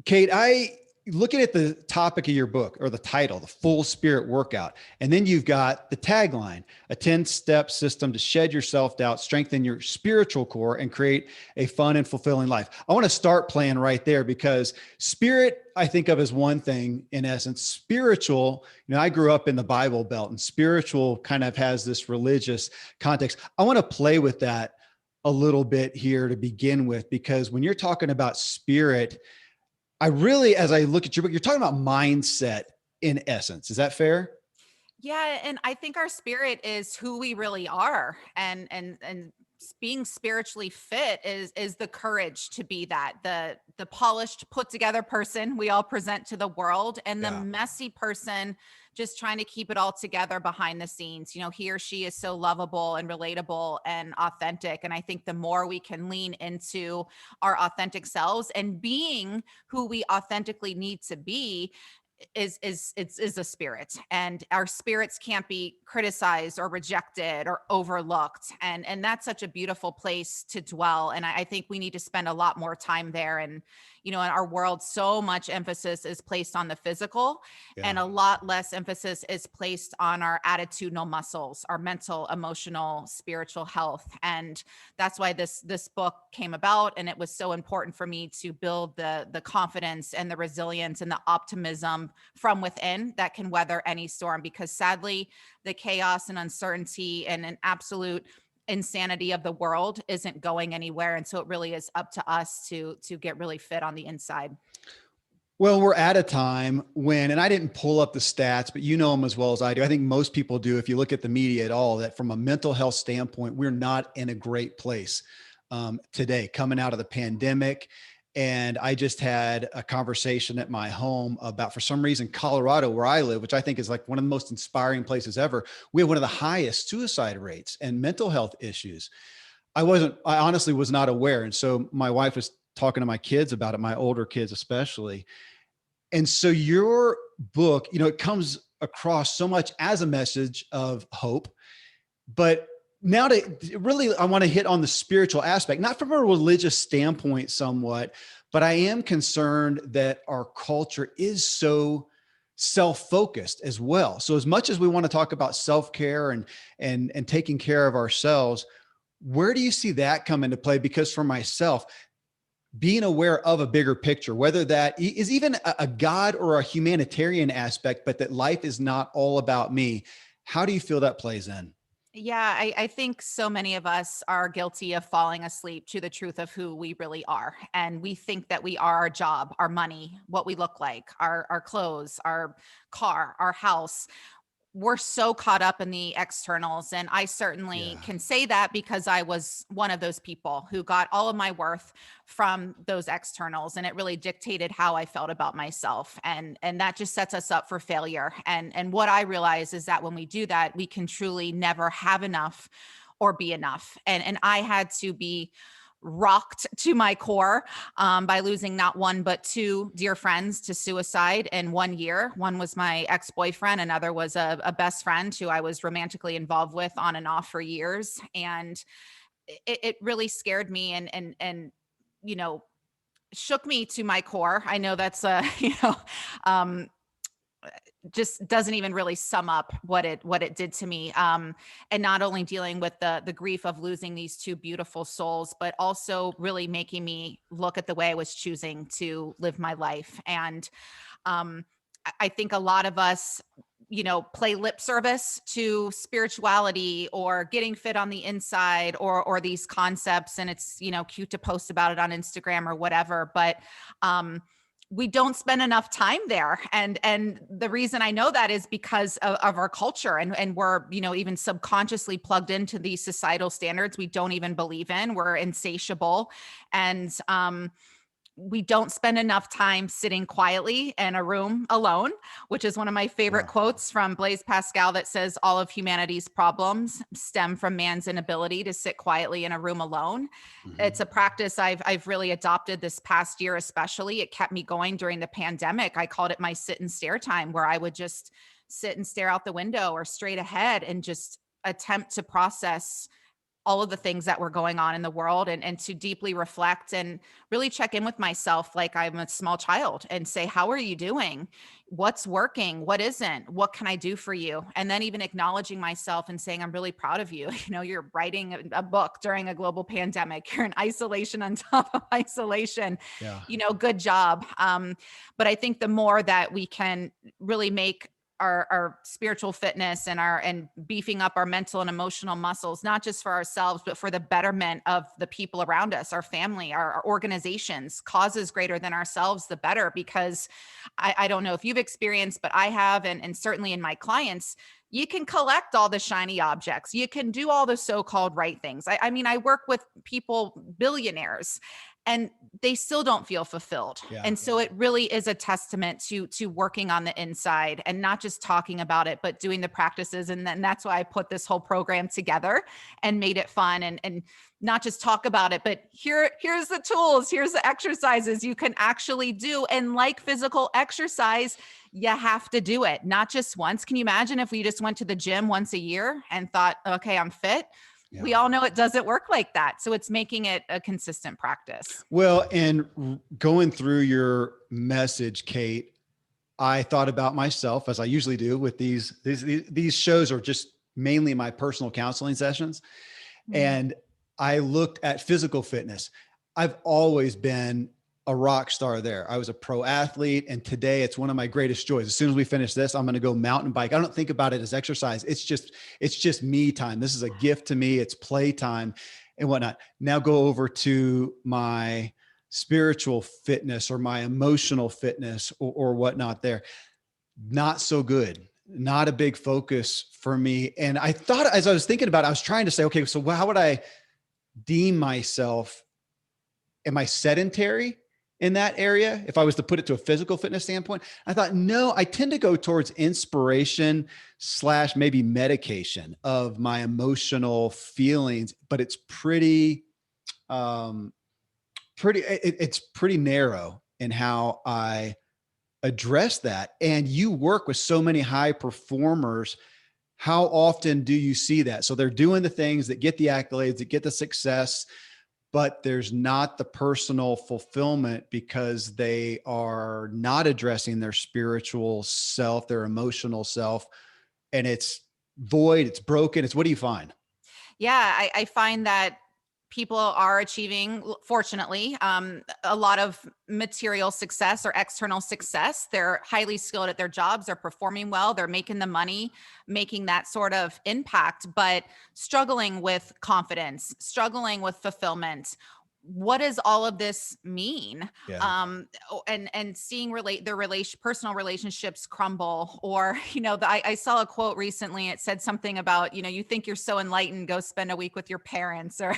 Kate, I looking at the topic of your book or the title, the full spirit workout. And then you've got the tagline, a 10-step system to shed your self-doubt, strengthen your spiritual core, and create a fun and fulfilling life. I want to start playing right there because spirit, I think of as one thing in essence. Spiritual, I grew up in the Bible Belt, and spiritual kind of has this religious context. I want to play with that a little bit here to begin with, because when you're talking about spirit, I really, as I look at your book, you're talking about mindset in essence. Is that fair? Yeah, and I think our spirit is who we really are, and being spiritually fit is the courage to be that, the polished, put together person we all present to the world, and the Yeah. messy person just trying to keep it all together behind the scenes. He or she is so lovable and relatable and authentic, and I think the more we can lean into our authentic selves and being who we authentically need to be, is a spirit, and our spirits can't be criticized or rejected or overlooked, and that's such a beautiful place to dwell. And I think we need to spend a lot more time there. And in our world, so much emphasis is placed on the physical, and Yeah. a lot less emphasis is placed on our attitudinal muscles, our mental, emotional, spiritual health. And that's why this book came about, and it was so important for me to build the confidence and the resilience and the optimism from within that can weather any storm, because sadly the chaos and uncertainty and an absolute insanity of the world isn't going anywhere. And so it really is up to us to get really fit on the inside. Well, we're at a time when, and I didn't pull up the stats, but you know them as well as I do. I think most people do. If you look at the media at all, that from a mental health standpoint, we're not in a great place today, coming out of the pandemic. And I just had a conversation at my home about, for some reason, Colorado, where I live, which I think is like one of the most inspiring places ever. We have one of the highest suicide rates and mental health issues. I honestly was not aware. And so my wife was talking to my kids about it, my older kids especially. And so your book, it comes across so much as a message of hope, but now to really, I want to hit on the spiritual aspect, not from a religious standpoint somewhat, but I am concerned that our culture is so self-focused as well. So as much as we want to talk about self-care and taking care of ourselves, where do you see that come into play? Because for myself, being aware of a bigger picture, whether that is even a God or a humanitarian aspect, but that life is not all about me. How do you feel that plays in? Yeah, I think so many of us are guilty of falling asleep to the truth of who we really are. And we think that we are our job, our money, what we look like, our clothes, our car, our house. We're so caught up in the externals. And I certainly Yeah. can say that because I was one of those people who got all of my worth from those externals. And it really dictated how I felt about myself. And that just sets us up for failure. And what I realize is that when we do that, we can truly never have enough or be enough. And I had to be rocked to my core by losing not one, but two dear friends to suicide in 1 year. One was my ex-boyfriend. Another was a best friend who I was romantically involved with on and off for years. And it really scared me and, you know, shook me to my core. I know that's um, just doesn't even really sum up what it did to me. And not only dealing with the grief of losing these two beautiful souls, but also really making me look at the way I was choosing to live my life. And I think a lot of us, play lip service to spirituality or getting fit on the inside or these concepts. And it's, cute to post about it on Instagram or whatever. But we don't spend enough time there. And the reason I know that is because of our culture, and we're, even subconsciously plugged into these societal standards we don't even believe in. We're insatiable. And we don't spend enough time sitting quietly in a room alone, which is one of my favorite Yeah. quotes from Blaise Pascal that says all of humanity's problems stem from man's inability to sit quietly in a room alone. It's Mhm. a practice I've really adopted this past year, especially. It kept me going during the pandemic. I called it my sit and stare time, where I would just sit and stare out the window or straight ahead and just attempt to process all of the things that were going on in the world, and to deeply reflect and really check in with myself like I'm a small child and say, how are you doing? What's working? What isn't? What can I do for you? And then even acknowledging myself and saying, I'm really proud of you. You know, you're writing a book during a global pandemic. You're in isolation on top of isolation. Yeah. You know, good job. But I think the more that we can really make our spiritual fitness and beefing up our mental and emotional muscles, not just for ourselves, but for the betterment of the people around us, our family, our organizations, causes greater than ourselves, the better. Because I don't know if you've experienced, but I have, and certainly in my clients, you can collect all the shiny objects. You can do all the so-called right things. I mean, I work with people, billionaires, and they still don't feel fulfilled. Yeah. And so it really is a testament to working on the inside and not just talking about it, but doing the practices. And then that's why I put this whole program together and made it fun, and not just talk about it, but here's the tools, here's the exercises you can actually do. And like physical exercise, you have to do it, not just once. Can you imagine if we just went to the gym once a year and thought, okay, I'm fit? Yeah. We all know it doesn't work like that. So it's making it a consistent practice. Well, and going through your message, Kate, I thought about myself, as I usually do with these shows are just mainly my personal counseling sessions. And I looked at physical fitness. I've always been a rock star there. I was a pro athlete, and today it's one of my greatest joys. As soon as we finish this, I'm going to go mountain bike. I don't think about it as exercise. It's just me time. This is a gift to me. It's play time and whatnot. Now go over to my spiritual fitness or my emotional fitness or whatnot there. Not so good. Not a big focus for me. And I thought, as I was thinking about it, I was trying to say, okay, so how would I deem myself? Am I sedentary in that area? If I was to put it to a physical fitness standpoint, I thought, no, I tend to go towards inspiration / maybe medication of my emotional feelings, but it's it's pretty narrow in how I address that. And you work with so many high performers. How often do you see that? So they're doing the things that get the accolades, that get the success, but there's not the personal fulfillment because they are not addressing their spiritual self, their emotional self, and it's void, it's broken. What do you find? Yeah, I find that people are achieving, fortunately, a lot of material success or external success. They're highly skilled at their jobs. They're performing well. They're making the money, making that sort of impact, but struggling with confidence, struggling with fulfillment. What does all of this mean? Yeah. And seeing their personal relationships crumble, or I saw a quote recently. It said something about, you think you're so enlightened, go spend a week with your parents, or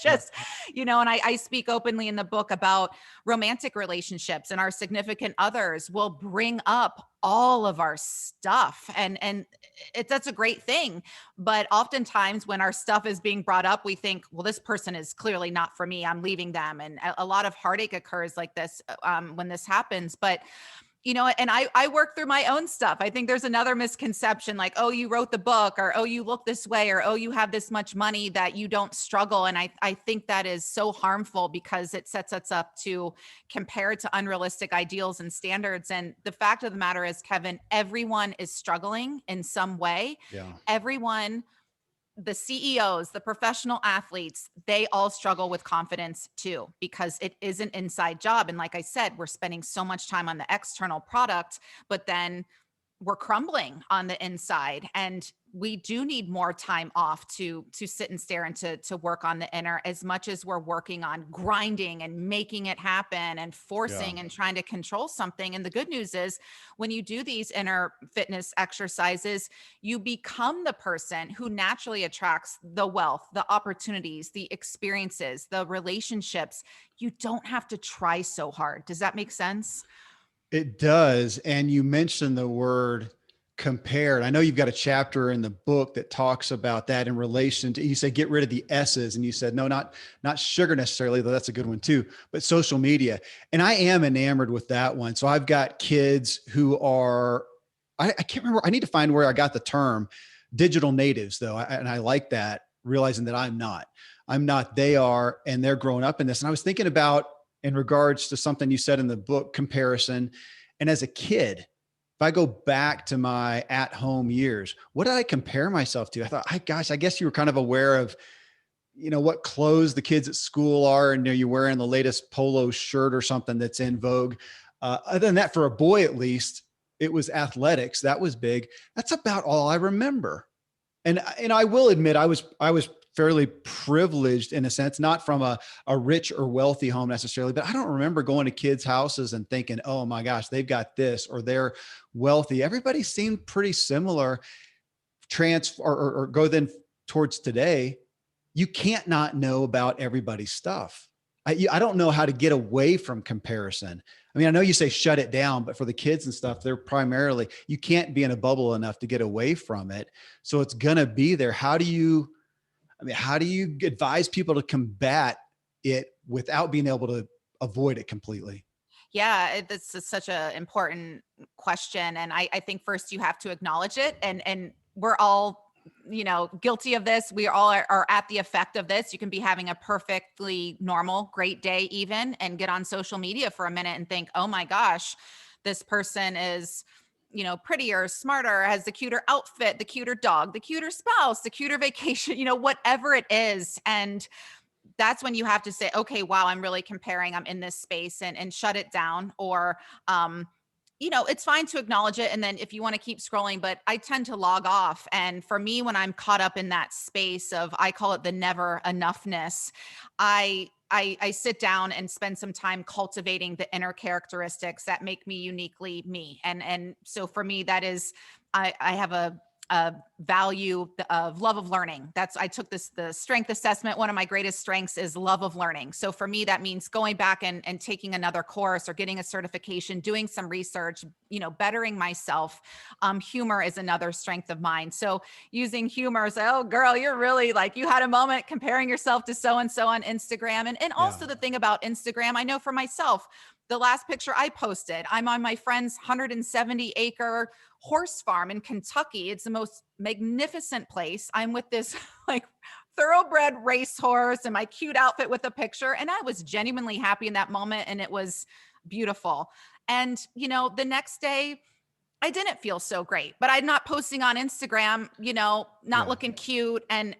just and I speak openly in the book about romantic relationships, and our significant others will bring up all of our stuff, and that's a great thing. But oftentimes when our stuff is being brought up, we think, well, this person is clearly not for me, I'm leaving them. And a lot of heartache occurs like this when this happens. But and I work through my own stuff. I think there's another misconception, like, oh, you wrote the book, or, oh, you look this way, or, oh, you have this much money, that you don't struggle. And I think that is so harmful, because it sets us up to compare to unrealistic ideals and standards. And the fact of the matter is, Kevin, everyone is struggling in some way. Yeah. Everyone, the CEOs, the professional athletes, they all struggle with confidence too, because it is an inside job. And like I said, we're spending so much time on the external product, but then we're crumbling on the inside. And we do need more time off to sit and stare and to work on the inner, as much as we're working on grinding and making it happen and forcing and trying to control something. And the good news is, when you do these inner fitness exercises, you become the person who naturally attracts the wealth, the opportunities, the experiences, the relationships. You don't have to try so hard. Does that make sense? It does. And you mentioned the word compared. I know you've got a chapter in the book that talks about that in relation to, you say, get rid of the S's. And you said, no, not sugar necessarily, though that's a good one too, but social media. And I am enamored with that one. So I've got kids who are, I can't remember. I need to find where I got the term digital natives though. And I like that. realizing that I'm not, they are, and they're growing up in this. And I was thinking about, in regards to something you said in the book, comparison. And as a kid, if I go back to my at home years, what did I compare myself to? I thought, gosh, I guess you were kind of aware of, what clothes the kids at school are, and you're wearing the latest polo shirt or something that's in vogue. Other than that, for a boy, at least, it was athletics. That was big. That's about all I remember. And I will admit, I was fairly privileged in a sense, not from a rich or wealthy home necessarily, but I don't remember going to kids' houses and thinking, oh my gosh, they've got this, or they're wealthy. Everybody seemed pretty similar. Or go then towards today, you can't not know about everybody's stuff. I don't know how to get away from comparison. I mean, I know you say shut it down, but for the kids and stuff, they're primarily, you can't be in a bubble enough to get away from it. So it's going to be there. How do you advise people to combat it without being able to avoid it completely? Yeah, this is such an important question. And I think first you have to acknowledge it. And we're all, guilty of this. We all are at the effect of this. You can be having a perfectly normal, great day even, and get on social media for a minute and think, oh my gosh, this person is, prettier, smarter, has the cuter outfit, the cuter dog, the cuter spouse, the cuter vacation, whatever it is. And that's when you have to say, okay, wow, I'm really comparing, I'm in this space, and shut it down. Or, it's fine to acknowledge it. And then if you want to keep scrolling, but I tend to log off. And for me, when I'm caught up in that space of, I call it the never enoughness, I sit down and spend some time cultivating the inner characteristics that make me uniquely me. And so for me, that is, I have a value of love of learning. I took the strength assessment. One of my greatest strengths is love of learning. So for me, that means going back and taking another course or getting a certification, doing some research, bettering myself. Humor is another strength of mine. So using humor, say, oh girl, you're really like, you had a moment comparing yourself to so-and-so on Instagram. And Yeah. also the thing about Instagram, I know for myself, the last picture I posted, I'm on my friend's 170-acre horse farm in Kentucky. It's the most magnificent place. I'm with this like thoroughbred racehorse and my cute outfit with a picture. And I was genuinely happy in that moment. And it was beautiful. And, the next day, I didn't feel so great, but I'm not posting on Instagram, not Yeah. looking cute and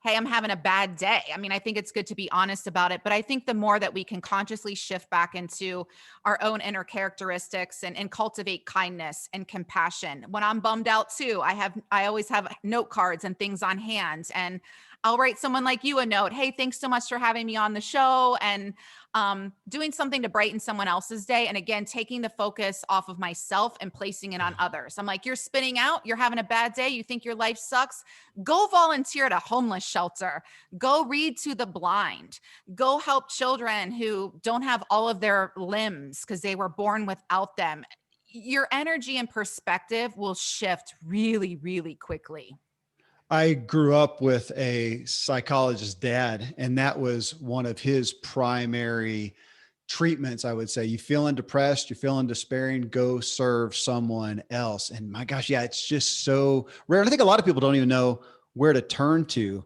hey, I'm having a bad day. I mean, I think it's good to be honest about it, but I think the more that we can consciously shift back into our own inner characteristics and cultivate kindness and compassion. When I'm bummed out too, I always have note cards and things on hand, and I'll write someone like you a note. Hey, thanks so much for having me on the show. And doing something to brighten someone else's day. And again, taking the focus off of myself and placing it on others. I'm like, you're spinning out, you're having a bad day, you think your life sucks. Go volunteer at a homeless shelter. Go read to the blind. Go help children who don't have all of their limbs because they were born without them. Your energy and perspective will shift really, really quickly. I grew up with a psychologist's dad, and that was one of his primary treatments. I would say, you feeling depressed, you're feeling despairing, go serve someone else. And my gosh, yeah, it's just so rare. And I think a lot of people don't even know where to turn to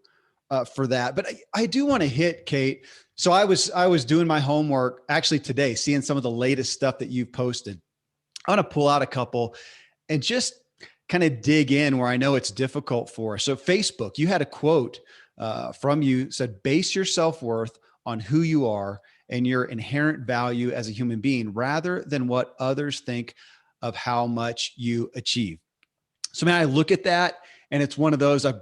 for that. But I do want to hit, Kate. So I was doing my homework actually today, seeing some of the latest stuff that you've posted. I want to pull out a couple and just kind of dig in where I know it's difficult for us. So Facebook, you had a quote from you, said, base your self-worth on who you are and your inherent value as a human being rather than what others think of how much you achieve. So man, I look at that and it's one of those I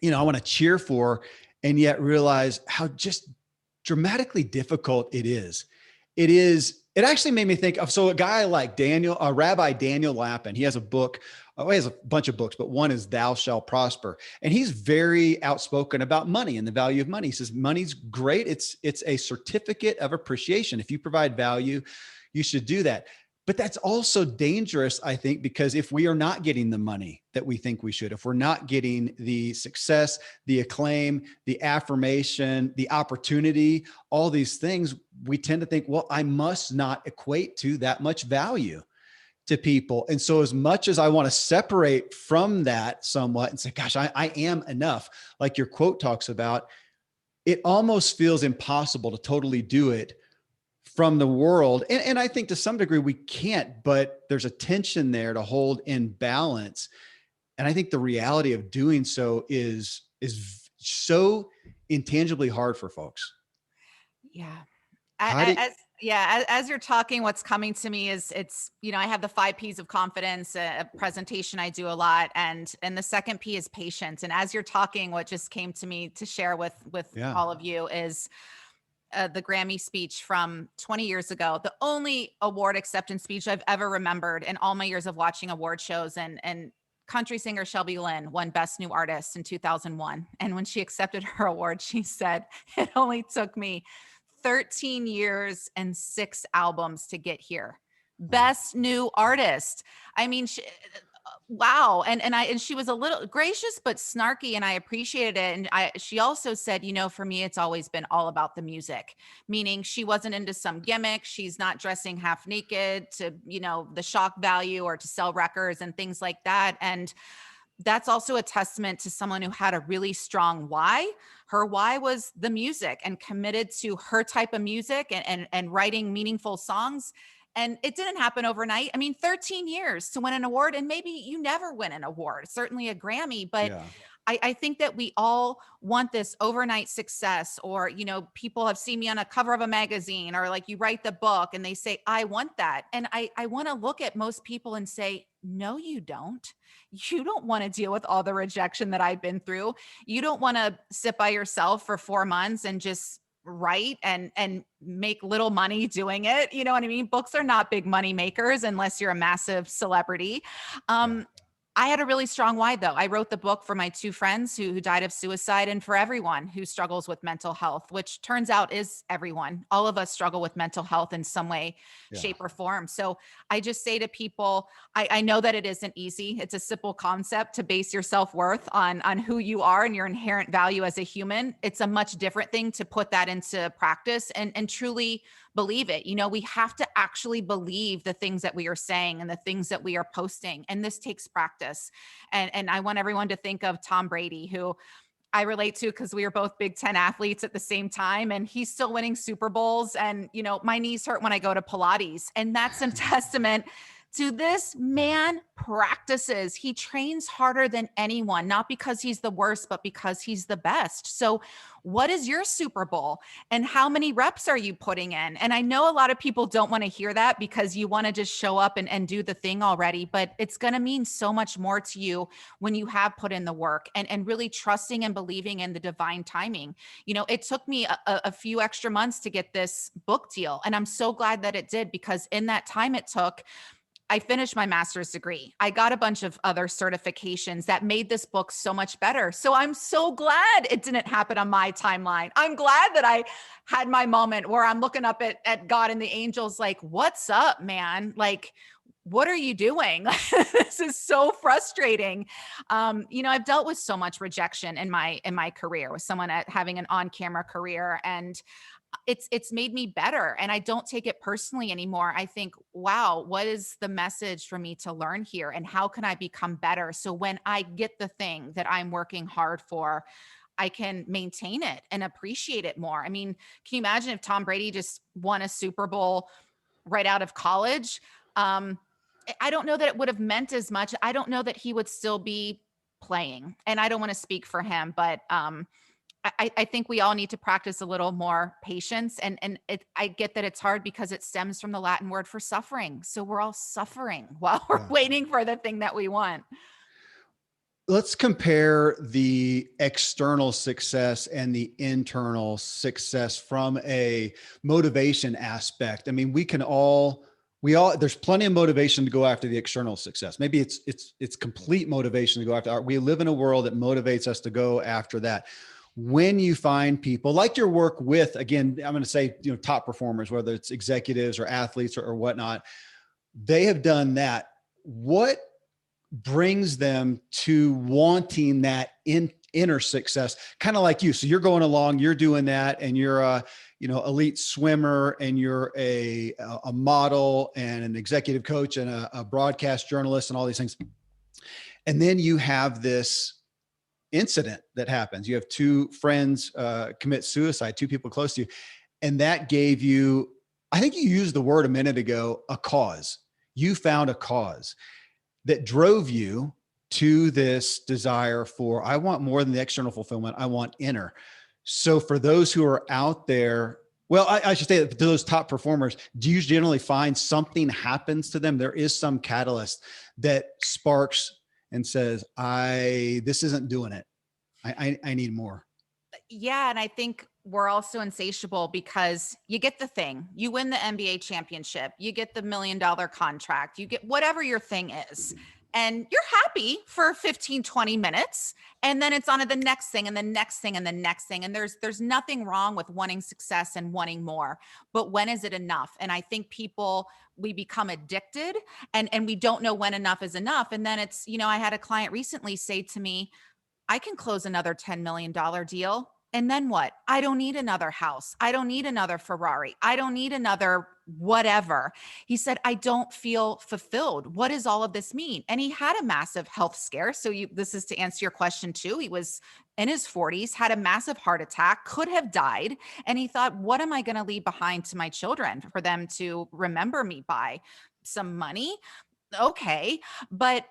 want to cheer for, and yet realize how just dramatically difficult it is. It actually made me think of, so a guy like Rabbi Daniel Lapin, he has a book, he has a bunch of books, but one is Thou Shall Prosper. And he's very outspoken about money and the value of money. He says, money's great. It's a certificate of appreciation. If you provide value, you should do that. But that's also dangerous, I think, because if we are not getting the money that we think we should, if we're not getting the success, the acclaim, the affirmation, the opportunity, all these things, we tend to think, well, I must not equate to that much value. to people. And so as much as I want to separate from that somewhat and say, gosh, I am enough, like your quote talks about, it almost feels impossible to totally do it from the world. And I think to some degree we can't, but there's a tension there to hold in balance. And I think the reality of doing so is so intangibly hard for folks. Yeah. How do you, As you're talking, what's coming to me is I have the 5 P's of confidence, a presentation I do a lot. And the second P is patience. And as you're talking, what just came to me to share with yeah, all of you is the Grammy speech from 20 years ago, the only award acceptance speech I've ever remembered in all my years of watching award shows. And country singer Shelby Lynn won Best New Artist in 2001. And when she accepted her award, she said, "It only took me 13 years and 6 albums to get here." wow, Best New Artist. I mean, wow. And she was a little gracious but snarky, and I appreciated it. And she also said, for me it's always been all about the music, meaning she wasn't into some gimmick. She's not dressing half naked to, the shock value or to sell records and things like that. And that's also a testament to someone who had a really strong why. Her why was the music and committed to her type of music and writing meaningful songs. And it didn't happen overnight. I mean, 13 years to win an award, and maybe you never win an award, certainly a Grammy, but yeah, I think that we all want this overnight success, or, people have seen me on a cover of a magazine, or like you write the book and they say, I want that. And I want to look at most people and say, no, you don't. You don't want to deal with all the rejection that I've been through. You don't want to sit by yourself for 4 months and just write and make little money doing it. You know what I mean? Books are not big money makers unless you're a massive celebrity. yeah, I had a really strong why, though. I wrote the book for my 2 friends who died of suicide, and for everyone who struggles with mental health, which turns out is everyone. All of us struggle with mental health in some way, yeah, shape, or form. So I just say to people, I know that it isn't easy. It's a simple concept to base your self-worth on who you are and your inherent value as a human. It's a much different thing to put that into practice and truly believe it. We have to actually believe the things that we are saying and the things that we are posting. And this takes practice. And I want everyone to think of Tom Brady, who I relate to because we were both Big Ten athletes at the same time, and he's still winning Super Bowls. And, my knees hurt when I go to Pilates. And that's a testament to this yeah. man practices. He trains harder than anyone, not because he's the worst, but because he's the best. So what is your Super Bowl, and how many reps are you putting in? And I know a lot of people don't want to hear that because you want to just show up and do the thing already, but it's going to mean so much more to you when you have put in the work and really trusting and believing in the divine timing. It took me a few extra months to get this book deal, and I'm so glad that it did, because in that time it took, I finished my master's degree. I got a bunch of other certifications that made this book so much better. So I'm so glad it didn't happen on my timeline. I'm glad that I had my moment where I'm looking up at God and the angels like, what's up, man? Like, what are you doing? This is so frustrating. I've dealt with so much rejection in my career, with someone having an on-camera career, and it's made me better, and I don't take it personally anymore. I think, wow, what is the message for me to learn here, and how can I become better? So when I get the thing that I'm working hard for, I can maintain it and appreciate it more. I mean, can you imagine if Tom Brady just won a Super Bowl right out of college? I don't know that it would have meant as much. I don't know that he would still be playing, and I don't want to speak for him, but I think we all need to practice a little more patience. I get that it's hard because it stems from the Latin word for suffering. So we're all suffering while we're Yeah. waiting for the thing that we want. Let's compare the external success and the internal success from a motivation aspect. I mean, there's plenty of motivation to go after the external success. Maybe it's complete motivation to go after art. We live in a world that motivates us to go after that. When you find people like your work with, again, I'm going to say, top performers, whether it's executives or athletes or whatnot, they have done that. What brings them to wanting that inner success, kind of like you. So you're going along, you're doing that, and you're a, elite swimmer, and you're a model and an executive coach and a broadcast journalist and all these things. And then you have this incident that happens. You have two friends commit suicide, two people close to you. And that gave you, I think you used the word a minute ago, a cause. You found a cause that drove you to this desire for, I want more than the external fulfillment. I want inner. So for those who are out there, well, I should say that to those top performers, do you generally find something happens to them? There is some catalyst that sparks and says, this isn't doing it. I need more. Yeah. And I think we're also insatiable because you get the thing, you win the NBA championship, you get the $1 million contract, you get whatever your thing is, and you're happy for 15, 20 minutes. And then it's on to the next thing and the next thing and the next thing. And there's nothing wrong with wanting success and wanting more, but when is it enough? And I think we become addicted and we don't know when enough is enough. And then it's, I had a client recently say to me, I can close another $10 million deal. And then what? I don't need another house. I don't need another Ferrari. I don't need another whatever. He said, I don't feel fulfilled. What does all of this mean? And he had a massive health scare. So this is to answer your question too. He was in his 40s, had a massive heart attack, could have died. And he thought, what am I going to leave behind to my children for them to remember me by? Some money? Okay. But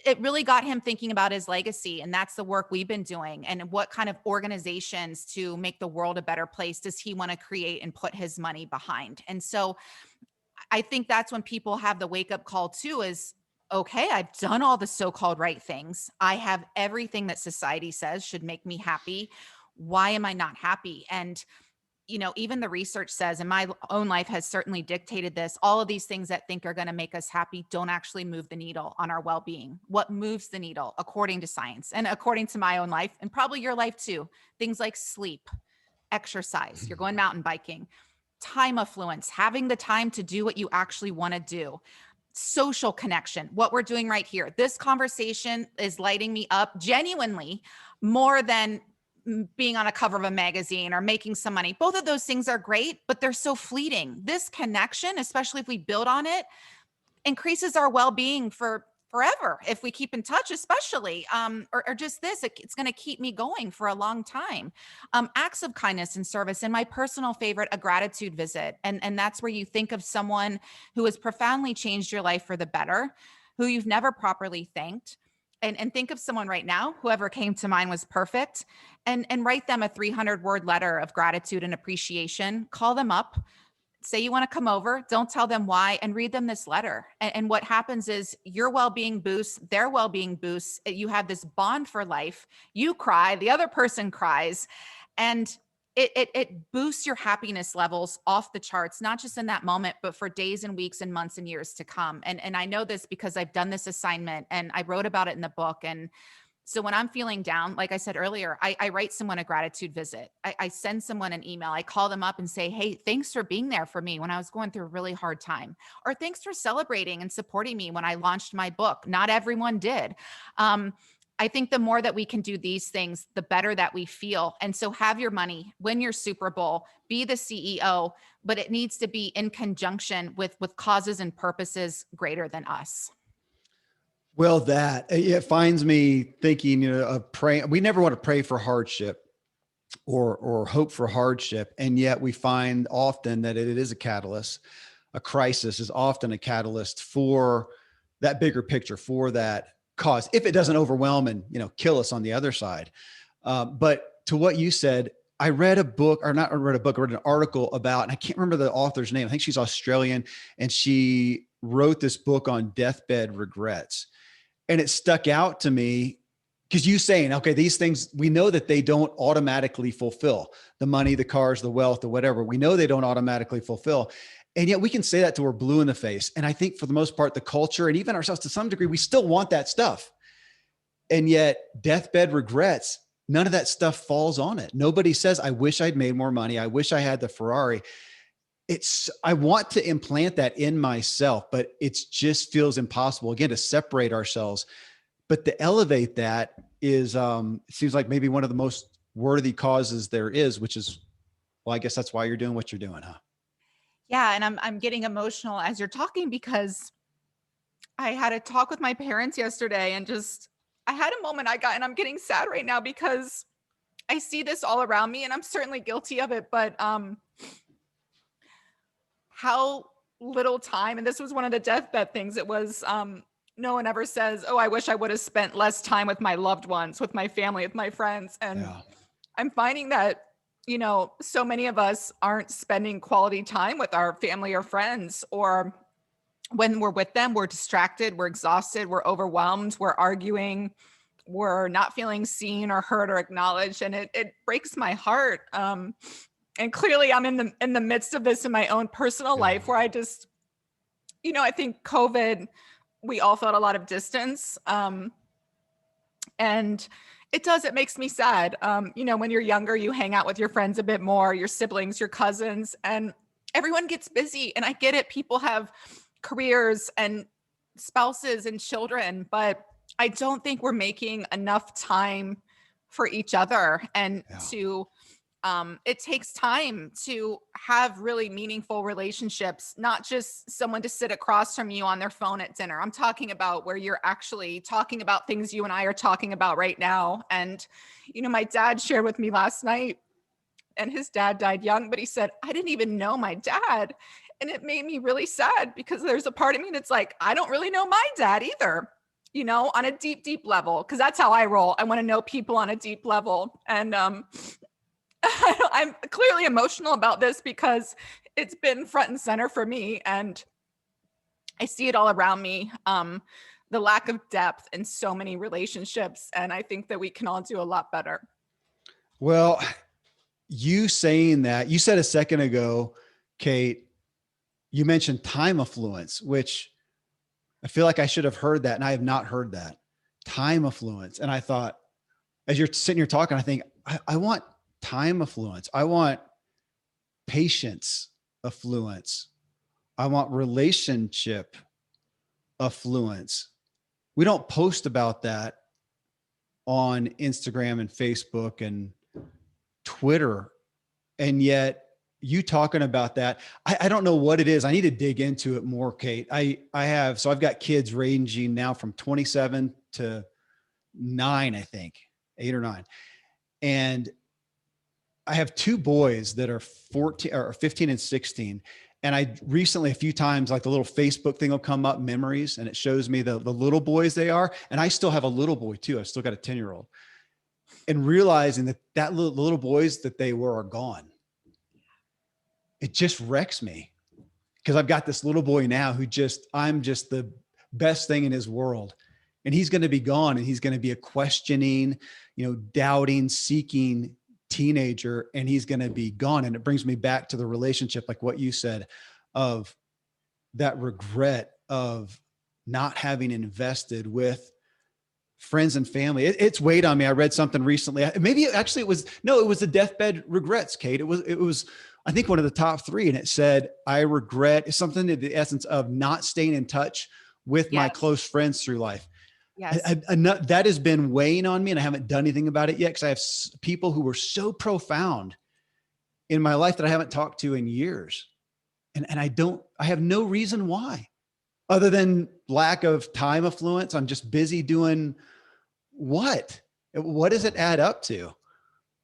it really got him thinking about his legacy. And that's the work we've been doing. And what kind of organizations to make the world a better place does he want to create and put his money behind? And so I think that's when people have the wake up call too, is, okay, I've done all the so-called right things. I have everything that society says should make me happy. Why am I not happy? And even the research says, and my own life has certainly dictated this, all of these things that think are going to make us happy don't actually move the needle on our well-being. What moves the needle, according to science and according to my own life, and probably your life too, things like sleep, exercise, you're going mountain biking, time affluence, having the time to do what you actually want to do, social connection, what we're doing right here. This conversation is lighting me up genuinely more than being on a cover of a magazine or making some money. Both of those things are great, but they're so fleeting. This connection, especially if we build on it, increases our well-being for forever. If we keep in touch, especially, or just this, it's going to keep me going for a long time. Acts of kindness and service. And my personal favorite, a gratitude visit. And that's where you think of someone who has profoundly changed your life for the better, who you've never properly thanked. And think of someone right now, whoever came to mind was perfect, and write them a 300-word letter of gratitude and appreciation. Call them up, say you want to come over, don't tell them why, and read them this letter. And what happens is your well-being boosts, their well-being boosts. You have this bond for life. You cry, the other person cries, and it boosts your happiness levels off the charts, not just in that moment, but for days and weeks and months and years to come. And I know this because I've done this assignment and I wrote about it in the book. And so when I'm feeling down, like I said earlier, I write someone a gratitude visit. I send someone an email. I call them up and say, hey, thanks for being there for me when I was going through a really hard time. Or thanks for celebrating and supporting me when I launched my book. Not everyone did. I think the more that we can do these things, the better that we feel. And so have your money, win your Super Bowl, be the CEO, but it needs to be in conjunction with causes and purposes greater than us. Well, that it finds me thinking, of praying. We never want to pray for hardship or hope for hardship. And yet we find often that it is a catalyst. A crisis is often a catalyst for that bigger picture, for that cause, if it doesn't overwhelm and, kill us on the other side. But to what you said, I read a book, or not read a book, I read an article about, and I can't remember the author's name. I think she's Australian, and she wrote this book on deathbed regrets. And it stuck out to me because you saying, okay, these things, we know that they don't automatically fulfill the money, the cars, the wealth, the whatever. We know they don't automatically fulfill. And yet we can say that till we're blue in the face. And I think for the most part, the culture and even ourselves to some degree, we still want that stuff. And yet deathbed regrets, none of that stuff falls on it. Nobody says, I wish I'd made more money. I wish I had the Ferrari. I want to implant that in myself, but it just feels impossible again to separate ourselves but to elevate that is, it seems like maybe one of the most worthy causes there is, which is, well, I guess that's why you're doing what you're doing, huh? Yeah, and I'm getting emotional as you're talking because I had a talk with my parents yesterday and just I had a moment and I'm getting sad right now because I see this all around me and I'm certainly guilty of it, but how little time, and this was one of the deathbed things. It was no one ever says, "Oh, I wish I would have spent less time with my loved ones, with my family, with my friends." And Yeah. I'm finding that, so many of us aren't spending quality time with our family or friends, or when we're with them, we're distracted, we're exhausted, we're overwhelmed, we're arguing, we're not feeling seen or heard or acknowledged. And it breaks my heart. And clearly I'm in the midst of this in my own personal Yeah. life where I just, I think COVID, we all felt a lot of distance. And it makes me sad. When you're younger, you hang out with your friends a bit more, your siblings, your cousins, and everyone gets busy. And I get it. People have careers and spouses and children, but I don't think we're making enough time for each other and Yeah. to it takes time to have really meaningful relationships, not just someone to sit across from you on their phone at dinner. I'm talking about where you're actually talking about things you and I are talking about right now. And, my dad shared with me last night, and his dad died young, but he said, I didn't even know my dad. And it made me really sad because there's a part of me that's like, I don't really know my dad either, on a deep, deep level, because that's how I roll. I want to know people on a deep level. And I'm clearly emotional about this because it's been front and center for me, and I see it all around me. The lack of depth in so many relationships, and I think that we can all do a lot better. Well, you saying that, you said a second ago, Kate, you mentioned time affluence, which I feel like I should have heard that. And I have not heard that time affluence. And I thought, as you're sitting here talking, I think I want time affluence. I want patience affluence. I want relationship affluence. We don't post about that on Instagram and Facebook and Twitter. And yet you talking about that, I don't know what it is. I need to dig into it more, Kate. So I've got kids ranging now from 27 to 9, I think 8 or 9. And I have 2 boys that are 14 or 15 and 16. And I recently, a few times, like the little Facebook thing will come up, memories, and it shows me the little boys they are. And I still have a little boy too. I've still got a 10-year-old, and realizing that little boys that they were are gone. It just wrecks me because I've got this little boy now who I'm just the best thing in his world. And he's going to be gone, and he's going to be a questioning, doubting, seeking teenager, and he's going to be gone. And it brings me back to the relationship, like what you said, of that regret of not having invested with friends and family. It's weighed on me. I read something recently. Maybe actually it was the deathbed regrets, Kate. It was, I think, one of the top 3. And it said, I regret something to the essence of not staying in touch with my Yes. close friends through life. Yes. That has been weighing on me, and I haven't done anything about it yet because I have people who were so profound in my life that I haven't talked to in years. And I have no reason why, other than lack of time affluence. I'm just busy doing what does it add up to?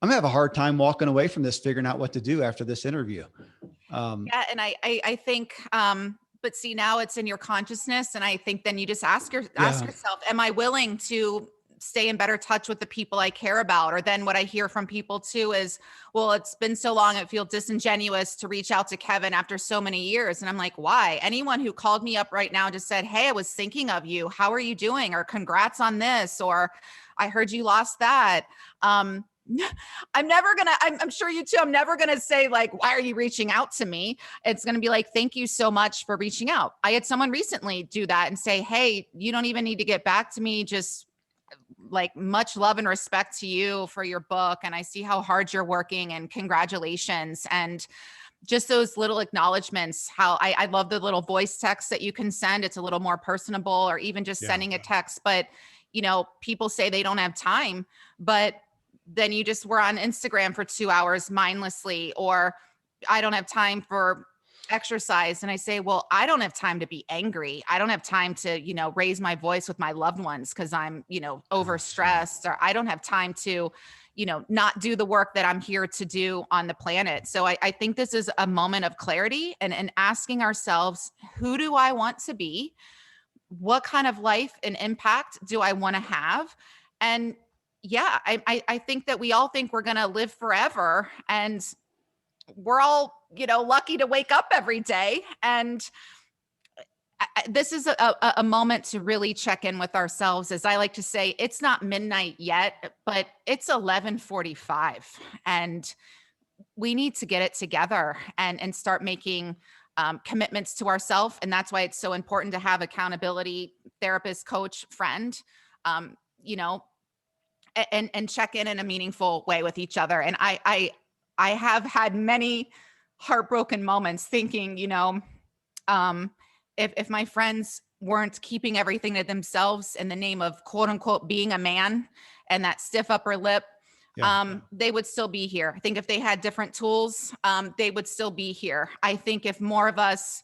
I'm gonna have a hard time walking away from this, figuring out what to do after this interview. Yeah, and I think, but see, now it's in your consciousness, and I think then you just ask Yeah. yourself, am I willing to stay in better touch with the people I care about? Or then what I hear from people too is, well, it's been so long, it feels disingenuous to reach out to Kevin after so many years. And I'm like, why? Anyone who called me up right now just said, hey, I was thinking of you. How are you doing? Or congrats on this. Or I heard you lost that. I'm sure you too, I'm never gonna say like, why are you reaching out to me? It's gonna be like, thank you so much for reaching out. I had someone recently do that and say, hey, you don't even need to get back to me. Just like, much love and respect to you for your book. And I see how hard you're working, and congratulations. And just those little acknowledgments, how I love the little voice text that you can send. It's a little more personable, or even just Yeah. sending a text. But people say they don't have time, but then you just were on Instagram for 2 hours mindlessly, or I don't have time for exercise. And I say, well, I don't have time to be angry. I don't have time to, raise my voice with my loved ones because I'm, That's right. overstressed, or I don't have time to, not do the work that I'm here to do on the planet. So I think this is a moment of clarity, and asking ourselves, who do I want to be? What kind of life and impact do I want to have? And yeah, I think that we all think we're going to live forever, and we're all, lucky to wake up every day. And this is a moment to really check in with ourselves. As I like to say, it's not midnight yet, but it's 11:45, and we need to get it together and start making commitments to ourselves. And that's why it's so important to have accountability therapist, coach, friend, um, you know, and check in a meaningful way with each other. And I have had many heartbroken moments thinking, um, if my friends weren't keeping everything to themselves in the name of quote unquote being a man and that stiff upper lip, Yeah. they would still be here. I think if they had different tools, they would still be here. I think if more of us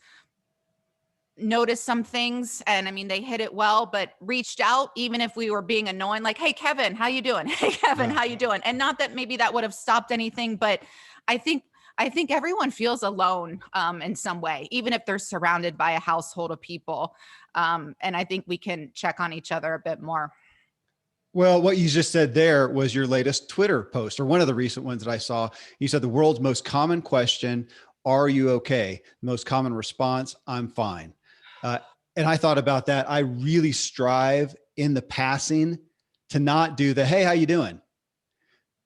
noticed some things, and I mean, they hit it well, but reached out, even if we were being annoying, like, hey, Kevin, how you doing? Hey, Kevin, Yeah. how you doing? And not that maybe that would have stopped anything, but I think I think everyone feels alone in some way, even if they're surrounded by a household of people. And I think we can check on each other a bit more. Well, what you just said there was your latest Twitter post, or one of the recent ones that I saw. You said the world's most common question, are you okay? Most common response, I'm fine. Uh, and I thought about that. I really strive in the passing to not do the, hey, how you doing?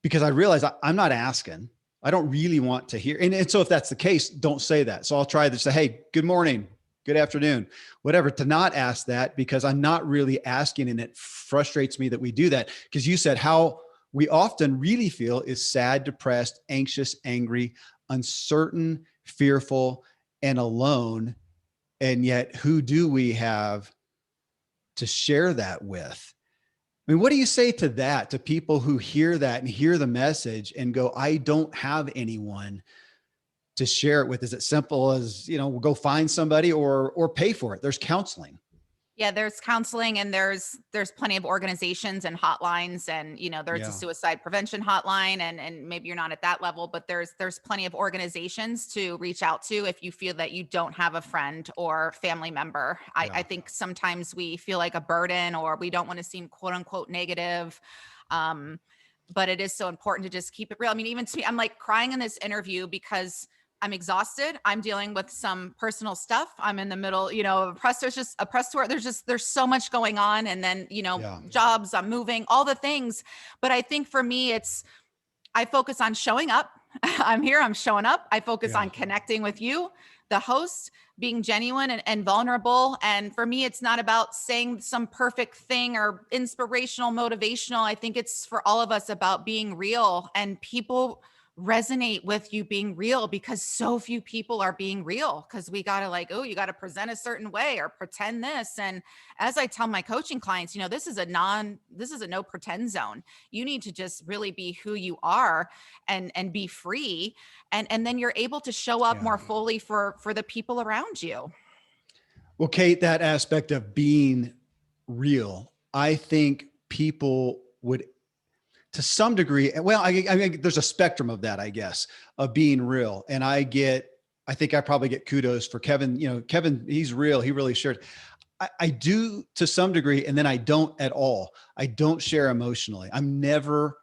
Because I realize I'm not asking. I don't really want to hear. And so if that's the case, don't say that. So I'll try to say, hey, good morning, good afternoon, whatever, to not ask that, because I'm not really asking. And it frustrates me that we do that. Because you said how we often really feel is sad, depressed, anxious, angry, uncertain, fearful, and alone. And yet, who do we have to share that with? I mean, what do you say to that, to people who hear that and hear the message and go, I don't have anyone to share it with? Is it simple as, we'll go find somebody or pay for it? There's counseling. Yeah, there's counseling, and there's plenty of organizations and hotlines, and there's a Yeah. suicide prevention hotline, and maybe you're not at that level, but there's plenty of organizations to reach out to if you feel that you don't have a friend or family member. I Yeah. think sometimes we feel like a burden, or we don't want to seem quote unquote negative. Um, but it is so important to just keep it real. I mean, even to me, I'm like crying in this interview because I'm exhausted. I'm dealing with some personal stuff. I'm in the middle, of a press tour. There's so much going on. And then, Yeah. jobs, I'm moving, all the things. But I think for me, I focus on showing up. I'm here, I'm showing up. I focus Yeah. on connecting with you, the host, being genuine and vulnerable. And for me, it's not about saying some perfect thing or inspirational, motivational. I think it's for all of us about being real, and people resonate with you being real because so few people are being real, because we got to like, oh, you got to present a certain way or pretend this. And as I tell my coaching clients, this is a no pretend zone. You need to just really be who you are, and be free, and then you're able to show up Yeah. more fully for the people around you. Well, Kate, that aspect of being real, I think people would, to some degree, well, I mean, there's a spectrum of that, I guess, of being real. And I think I probably get kudos for Kevin. Kevin, he's real. He really shared. I do to some degree, and then I don't at all. I don't share emotionally. I'm never,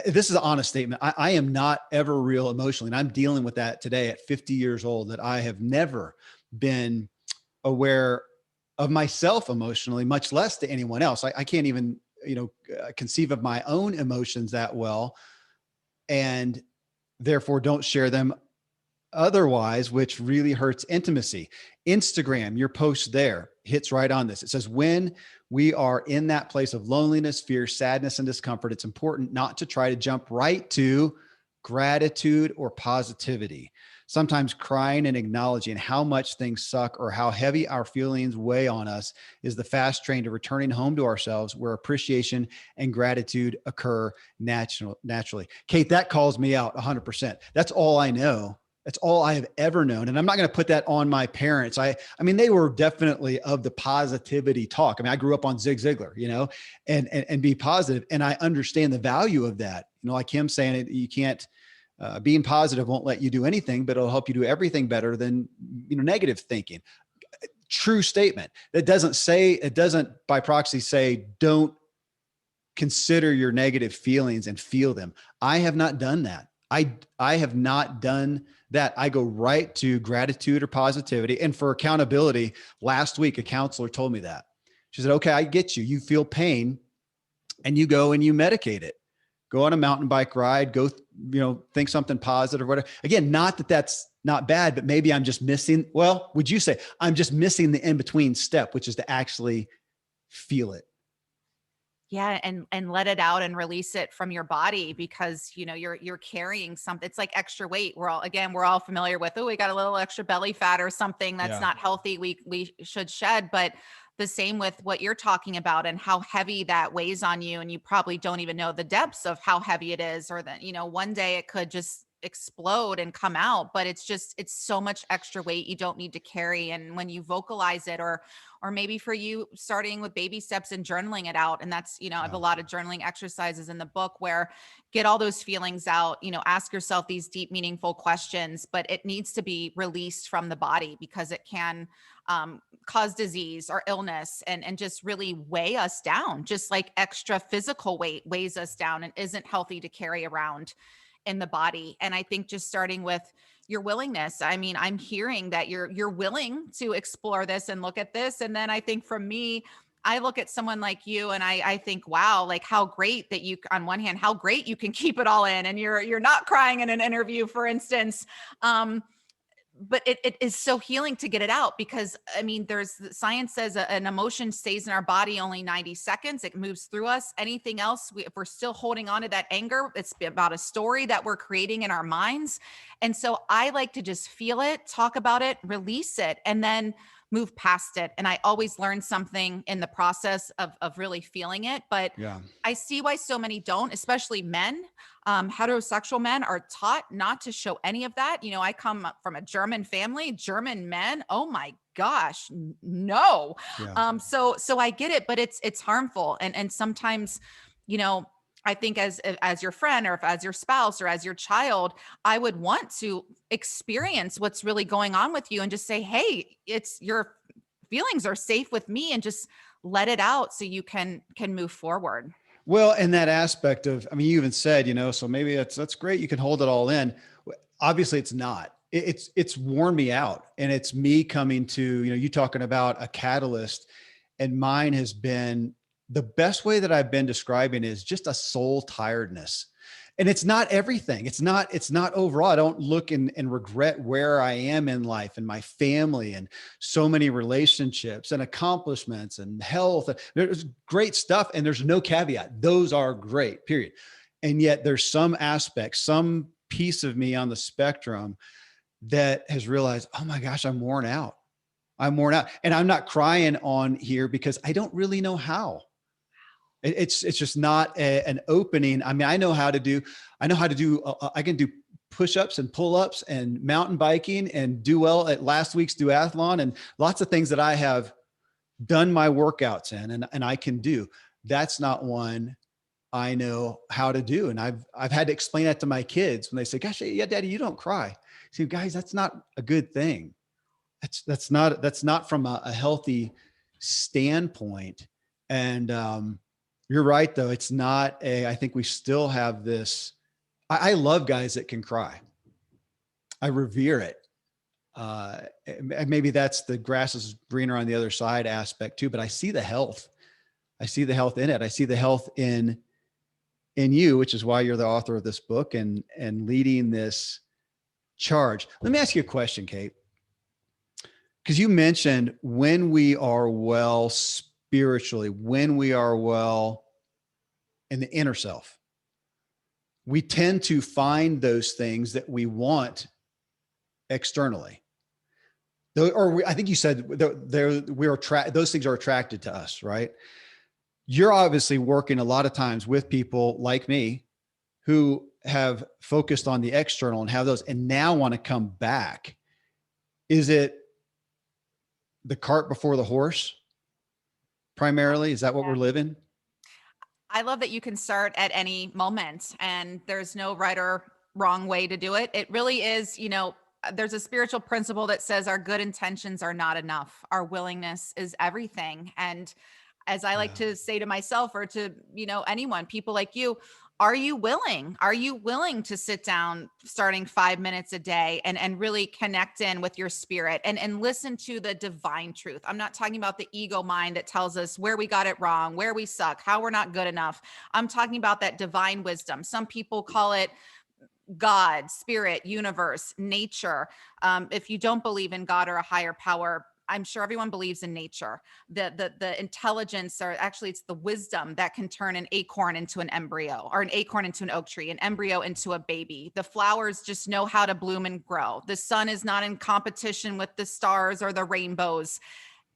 this is an honest statement. I am not ever real emotionally. And I'm dealing with that today at 50 years old, that I have never been aware of myself emotionally, much less to anyone else. I can't even, conceive of my own emotions that well, and therefore don't share them otherwise, which really hurts intimacy. Instagram, your post there hits right on this. It says, when we are in that place of loneliness, fear, sadness, and discomfort, it's important not to try to jump right to gratitude or positivity. Sometimes crying and acknowledging how much things suck or how heavy our feelings weigh on us is the fast train to returning home to ourselves, where appreciation and gratitude occur naturally. Kate, that calls me out 100%. That's all I know. That's all I have ever known. And I'm not going to put that on my parents. I mean, they were definitely of the positivity talk. I mean, I grew up on Zig Ziglar, and be positive. And I understand the value of that. Like him saying it, you can't, being positive won't let you do anything, but it'll help you do everything better than, negative thinking. True statement. It doesn't by proxy say, don't consider your negative feelings and feel them. I have not done that. I have not done that. I go right to gratitude or positivity. And for accountability, last week, a counselor told me that. She said, okay, I get you. You feel pain and you go and you medicate it. Go on a mountain bike ride, go, think something positive, whatever. Again, not that that's not bad, but maybe I'm just missing. Well, would you say I'm just missing the in-between step, which is to actually feel it? Yeah, and let it out and release it from your body, because you're carrying something. It's like extra weight. We're all familiar with, oh, we got a little extra belly fat or something that's Yeah. not healthy. We should shed. But the same with what you're talking about and how heavy that weighs on you, and you probably don't even know the depths of how heavy it is, or that one day it could just explode and come out. But it's so much extra weight you don't need to carry. And when you vocalize it, or maybe for you, starting with baby steps and journaling it out. And that's, I have a lot of journaling exercises in the book where get all those feelings out, ask yourself these deep, meaningful questions, but it needs to be released from the body, because it can cause disease or illness, and just really weigh us down, just like extra physical weight weighs us down and isn't healthy to carry around in the body. And I think just starting with your willingness. I mean, I'm hearing that you're willing to explore this and look at this. And then I think for me, I look at someone like you and I think, wow, like how great that you, on one hand, how great you can keep it all in and you're not crying in an interview, for instance. But it is so healing to get it out, because I mean, science says an emotion stays in our body only 90 seconds. It moves through us. Anything else, if we're still holding on to that anger, it's about a story that we're creating in our minds. And so I like to just feel it, talk about it, release it, and then move past it. And I always learn something in the process of really feeling it. But Yeah. I see why so many don't, especially men. Heterosexual men are taught not to show any of that. I come from a German family, German men. Oh my gosh, no. Yeah. So I get it, but it's harmful. And sometimes, I think as your friend, or if as your spouse or as your child, I would want to experience what's really going on with you and just say, hey, it's your feelings are safe with me, and just let it out so you can move forward. Well, and that aspect of, I mean, you even said, so maybe that's great. You can hold it all in. Obviously it's not. It's worn me out, and it's me coming to, you talking about a catalyst, and mine has been, the best way that I've been describing is just a soul tiredness. And it's not everything. It's not overall. I don't look and regret where I am in life and my family and so many relationships and accomplishments and health. There's great stuff. And there's no caveat. Those are great, period. And yet there's some aspect, some piece of me on the spectrum that has realized, oh my gosh, I'm worn out. I'm worn out. And I'm not crying on here because I don't really know how. It's just not an opening. I mean, I can do push-ups and pull-ups and mountain biking and do well at last week's duathlon and lots of things that I have done my workouts in and I can do. That's not one I know how to do. And I've had to explain that to my kids when they say, gosh, yeah, daddy, you don't cry. See, guys, that's not a good thing. That's not from a healthy standpoint. And, you're right, though. It's not I think we still have this. I love guys that can cry. I revere it. And maybe that's the grass is greener on the other side aspect too, but I see the health. I see the health in it. I see the health in you, which is why you're the author of this book and leading this charge. Let me ask you a question, Kate. Because you mentioned when we are well spiritually, when we are well in the inner self, we tend to find those things that we want externally. I think you said those things are attracted to us, right? You're obviously working a lot of times with people like me who have focused on the external and have those and now want to come back. Is it the cart before the horse primarily? Is that what we're living? I love that you can start at any moment and there's no right or wrong way to do it. It really is, there's a spiritual principle that says our good intentions are not enough. Our willingness is everything. And as I like Yeah. to say to myself or to, anyone, people like you, are you willing? Are you willing to sit down starting 5 minutes a day and really connect in with your spirit and listen to the divine truth? I'm not talking about the ego mind that tells us where we got it wrong, where we suck, how we're not good enough. I'm talking about that divine wisdom. Some people call it God, spirit, universe, nature. If you don't believe in God or a higher power, I'm sure everyone believes in nature. The intelligence, or actually it's the wisdom that can turn an acorn into an embryo, or an acorn into an oak tree, an embryo into a baby. The flowers just know how to bloom and grow. The sun is not in competition with the stars or the rainbows.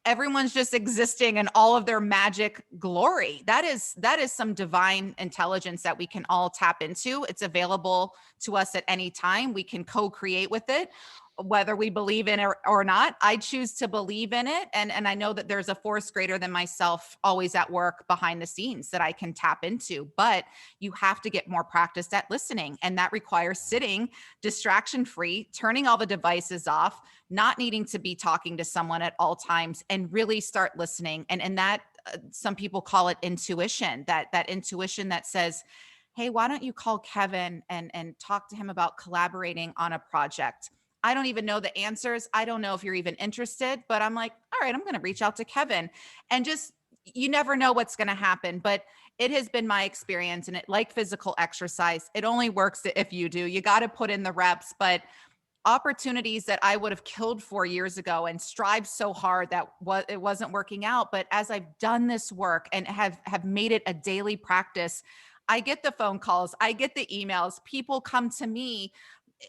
Everyone's just existing in all of their magic glory. That is some divine intelligence that we can all tap into. It's available to us at any time. We can co-create with it, whether we believe in it or not. I choose to believe in it. And I know that there's a force greater than myself always at work behind the scenes that I can tap into, but you have to get more practiced at listening. And that requires sitting distraction free, turning all the devices off, not needing to be talking to someone at all times, and really start listening. And that some people call it intuition, that intuition that says, hey, why don't you call Kevin and talk to him about collaborating on a project? I don't even know the answers. I don't know if you're even interested, but I'm like, all right, I'm going to reach out to Kevin. And just, you never know what's going to happen, but it has been my experience. And it, like physical exercise, it only works if you do. You got to put in the reps, but opportunities that I would have killed 4 years ago and strived so hard that it wasn't working out. But as I've done this work and have made it a daily practice, I get the phone calls, I get the emails, people come to me.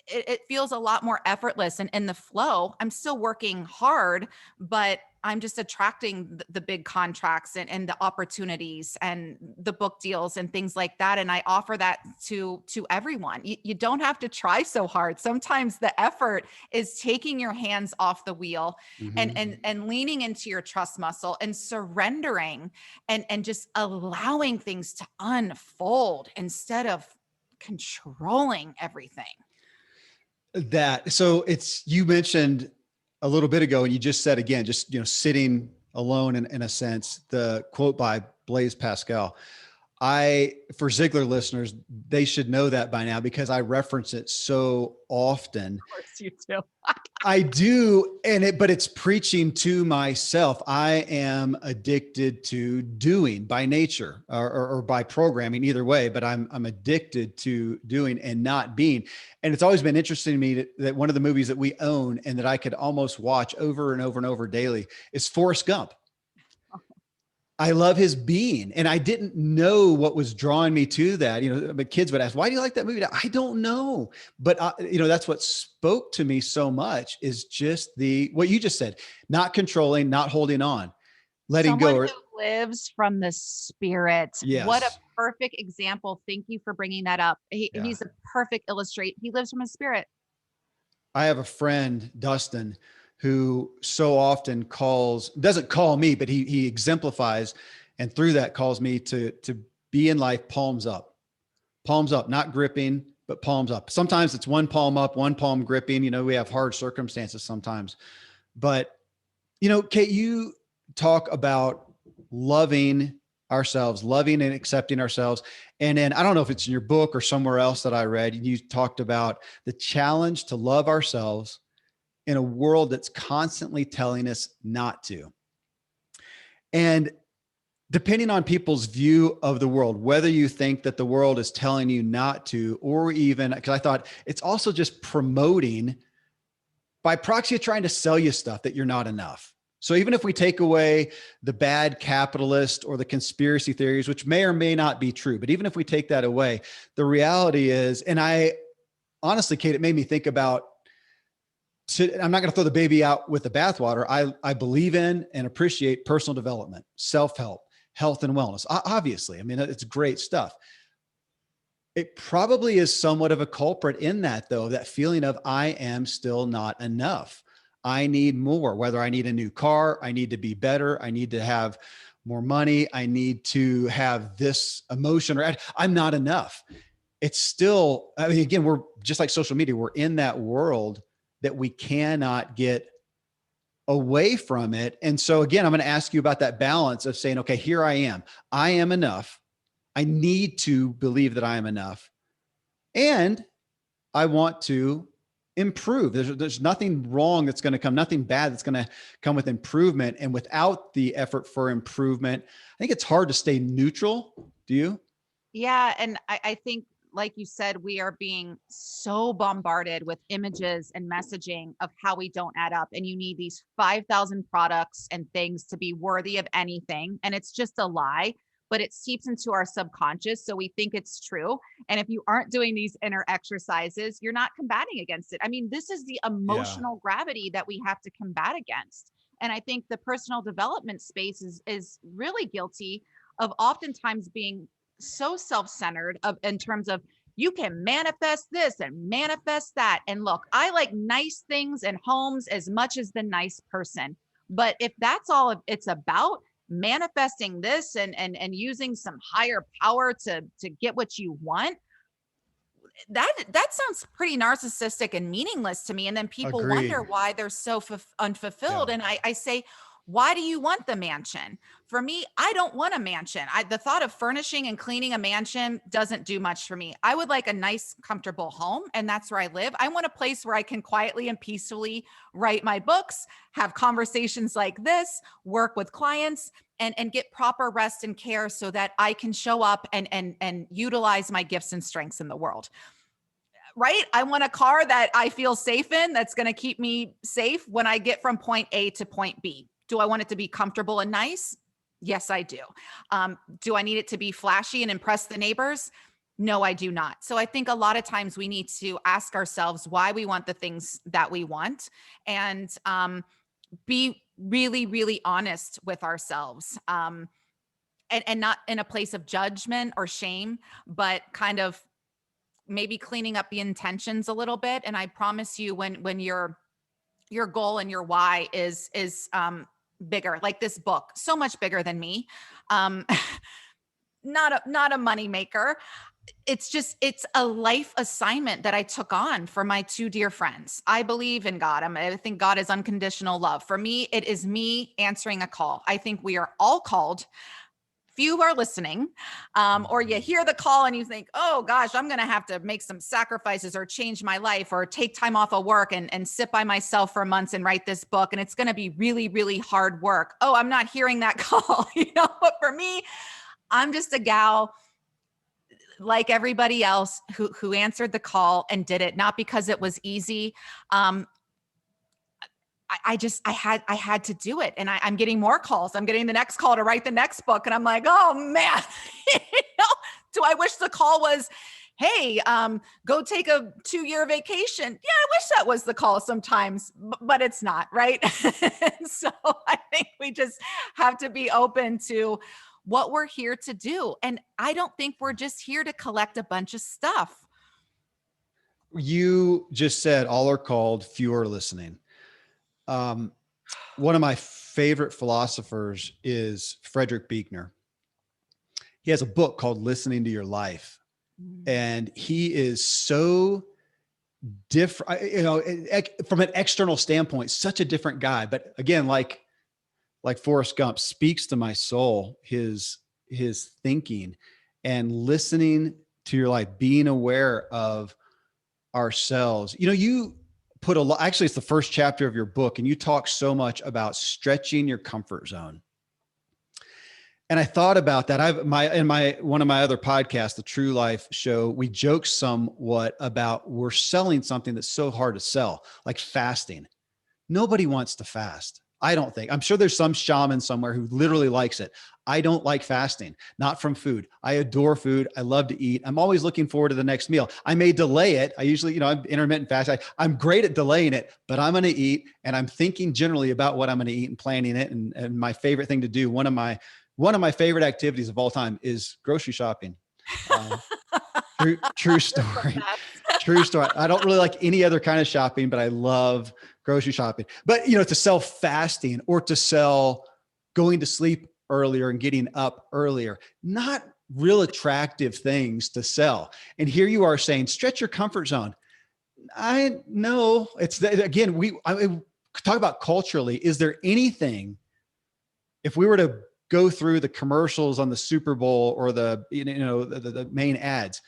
It feels a lot more effortless and in the flow. I'm still working hard, but I'm just attracting the big contracts and the opportunities and the book deals and things like that. And I offer that to everyone. You don't have to try so hard. Sometimes the effort is taking your hands off the wheel and leaning into your trust muscle and surrendering and just allowing things to unfold instead of controlling everything. So you mentioned a little bit ago, and you just said again, just, sitting alone in a sense, the quote by Blaise Pascal. For Ziglar listeners, they should know that by now because I reference it so often. Of course you do. I do. But it's preaching to myself. I am addicted to doing by nature or by programming, either way, but I'm addicted to doing and not being. And it's always been interesting to me that one of the movies that we own and that I could almost watch over and over and over daily is Forrest Gump. I love his being. And I didn't know what was drawing me to that. But kids would ask, why do you like that movie? I don't know. But, that's what spoke to me so much is just what you just said, not controlling, not holding on, letting Someone go. who lives from the spirit. Yes. What a perfect example. Thank you for bringing that up. Yeah. He's a perfect illustrate. He lives from his spirit. I have a friend, Dustin, who so often doesn't call me, but he exemplifies, and through that calls me to be in life palms up, not gripping, but palms up. Sometimes it's one palm up, one palm gripping. We have hard circumstances sometimes, but Kate, you talk about loving ourselves, loving and accepting ourselves. And then I don't know if it's in your book or somewhere else that I read, you talked about the challenge to love ourselves in a world that's constantly telling us not to. And depending on people's view of the world, whether you think that the world is telling you not to, or even, because I thought it's also just promoting by proxy, trying to sell you stuff that you're not enough. So even if we take away the bad capitalist or the conspiracy theories, which may or may not be true, but even if we take that away, the reality is, and I honestly, Kate, it made me think about I'm not going to throw the baby out with the bathwater. I believe in and appreciate personal development, self-help, health and wellness. Obviously, I mean, it's great stuff. It probably is somewhat of a culprit in that, though, that feeling of I am still not enough. I need more, whether I need a new car, I need to be better, I need to have more money, I need to have this emotion, or I'm not enough. It's still, I mean, again, we're just like social media, we're in that world that we cannot get away from it. And so again, I'm going to ask you about that balance of saying, okay, here I am enough. I need to believe that I am enough. And I want to improve. There's nothing wrong that's going to come, nothing bad that's going to come with improvement. And without the effort for improvement, I think it's hard to stay neutral. Do you? Yeah. And I think, like you said, we are being so bombarded with images and messaging of how we don't add up. And you need these 5,000 products and things to be worthy of anything. And it's just a lie, but it seeps into our subconscious. So we think it's true. And if you aren't doing these inner exercises, you're not combating against it. I mean, this is the Yeah. emotional gravity that we have to combat against. And I think the personal development space is really guilty of oftentimes being so self-centered in terms of you can manifest this and manifest that. And look, I like nice things and homes as much as the nice person. But if that's all it's about, manifesting this and using some higher power to get what you want, that sounds pretty narcissistic and meaningless to me. And then people wonder Agreed. why they're so unfulfilled. Yeah. And I say, why do you want the mansion? For me, I don't want a mansion. The thought of furnishing and cleaning a mansion doesn't do much for me. I would like a nice, comfortable home, and that's where I live. I want a place where I can quietly and peacefully write my books, have conversations like this, work with clients, and get proper rest and care so that I can show up and utilize my gifts and strengths in the world. Right? I want a car that I feel safe in, that's going to keep me safe when I get from point A to point B. Do I want it to be comfortable and nice? Yes, I do. Do I need it to be flashy and impress the neighbors? No, I do not. So I think a lot of times we need to ask ourselves why we want the things that we want, and be really, really honest with ourselves. And not in a place of judgment or shame, but kind of maybe cleaning up the intentions a little bit. And I promise you, when your goal and your why is bigger, like this book, so much bigger than me, um, not a money maker. It's a life assignment that I took on for my two dear friends. I believe in God. I think God is unconditional love. For me, it is me answering a call. I think we are all called. Few are listening, or you hear the call and you think, oh gosh, I'm going to have to make some sacrifices or change my life or take time off of work and sit by myself for months and write this book. And it's going to be really, really hard work. Oh, I'm not hearing that call. But for me, I'm just a gal like everybody else who answered the call and did it, not because it was easy. I had to do it. And I'm getting more calls. I'm getting the next call to write the next book. And I'm like, oh man, do I wish the call was, hey, go take a 2-year vacation? Yeah, I wish that was the call sometimes, but it's not, right? So I think we just have to be open to what we're here to do. And I don't think we're just here to collect a bunch of stuff. You just said all are called, few are listening. One of my favorite philosophers is Frederick Buechner. He has a book called Listening to Your Life. And he is so different, from an external standpoint, such a different guy. But again, like Forrest Gump, speaks to my soul, his thinking and listening to your life, being aware of ourselves. You put a lot, actually it's the first chapter of your book, and you talk so much about stretching your comfort zone. And I thought about that. One of my other podcasts, the True Life Show, we joke somewhat about we're selling something that's so hard to sell, like fasting. Nobody wants to fast. I don't think. I'm sure there's some shaman somewhere who literally likes it. I don't like fasting, not from food. I adore food. I love to eat. I'm always looking forward to the next meal. I may delay it. I usually, I'm intermittent fast. I'm great at delaying it, but I'm going to eat, and I'm thinking generally about what I'm going to eat and planning it. And my favorite thing to do, one of my favorite activities of all time is grocery shopping. Uh, true That's the story. best. True story. I don't really like any other kind of shopping, but I love grocery shopping. But to sell fasting or to sell going to sleep earlier and getting up earlier, not real attractive things to sell. And here you are saying, stretch your comfort zone. I know it's again, I talk about culturally. Is there anything, if we were to go through the commercials on the Super Bowl or the main ads,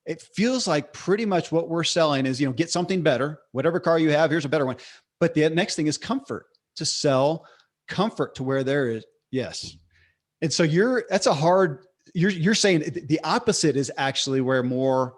it feels like pretty much what we're selling is, get something better, whatever car you have, here's a better one. But the next thing is comfort, to sell comfort to where there is. Yes. And so you're saying the opposite is actually where more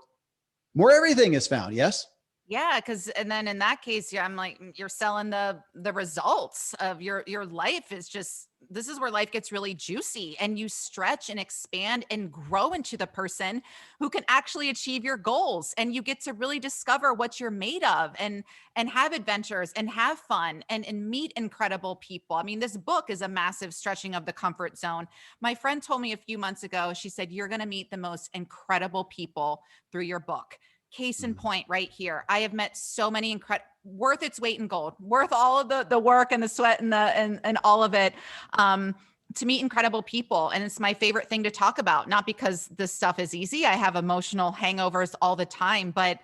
everything is found. Yes. Yeah, and then in that case, yeah, I'm like, you're selling the results of your life. Is just, this is where life gets really juicy, and you stretch and expand and grow into the person who can actually achieve your goals, and you get to really discover what you're made of, and have adventures and have fun, and meet incredible people. I mean, this book is a massive stretching of the comfort zone. My friend told me a few months ago, she said, you're going to meet the most incredible people through your book. Case in point, right here. I have met so many worth its weight in gold, worth all of the work and the sweat and all of it, to meet incredible people. And it's my favorite thing to talk about, not because this stuff is easy. I have emotional hangovers all the time, but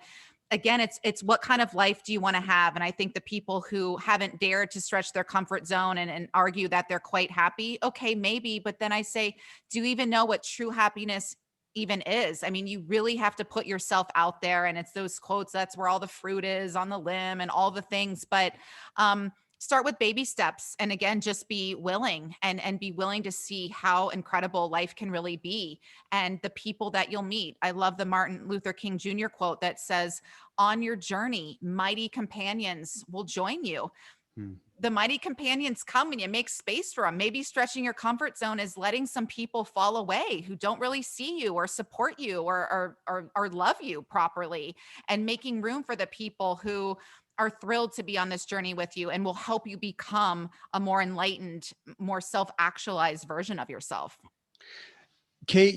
again, it's what kind of life do you want to have? And I think the people who haven't dared to stretch their comfort zone and argue that they're quite happy, okay, maybe. But then I say, do you even know what true happiness even is? I mean, you really have to put yourself out there, and it's those quotes, that's where all the fruit is on the limb and all the things. But start with baby steps, and again, just be willing, and be willing to see how incredible life can really be, and the people that you'll meet. I love the Martin Luther King Jr. quote that says, on your journey, mighty companions will join you. Hmm. The mighty companions come and you make space for them. Maybe stretching your comfort zone is letting some people fall away who don't really see you or support you or love you properly, and making room for the people who are thrilled to be on this journey with you and will help you become a more enlightened, more self-actualized version of yourself. Kate,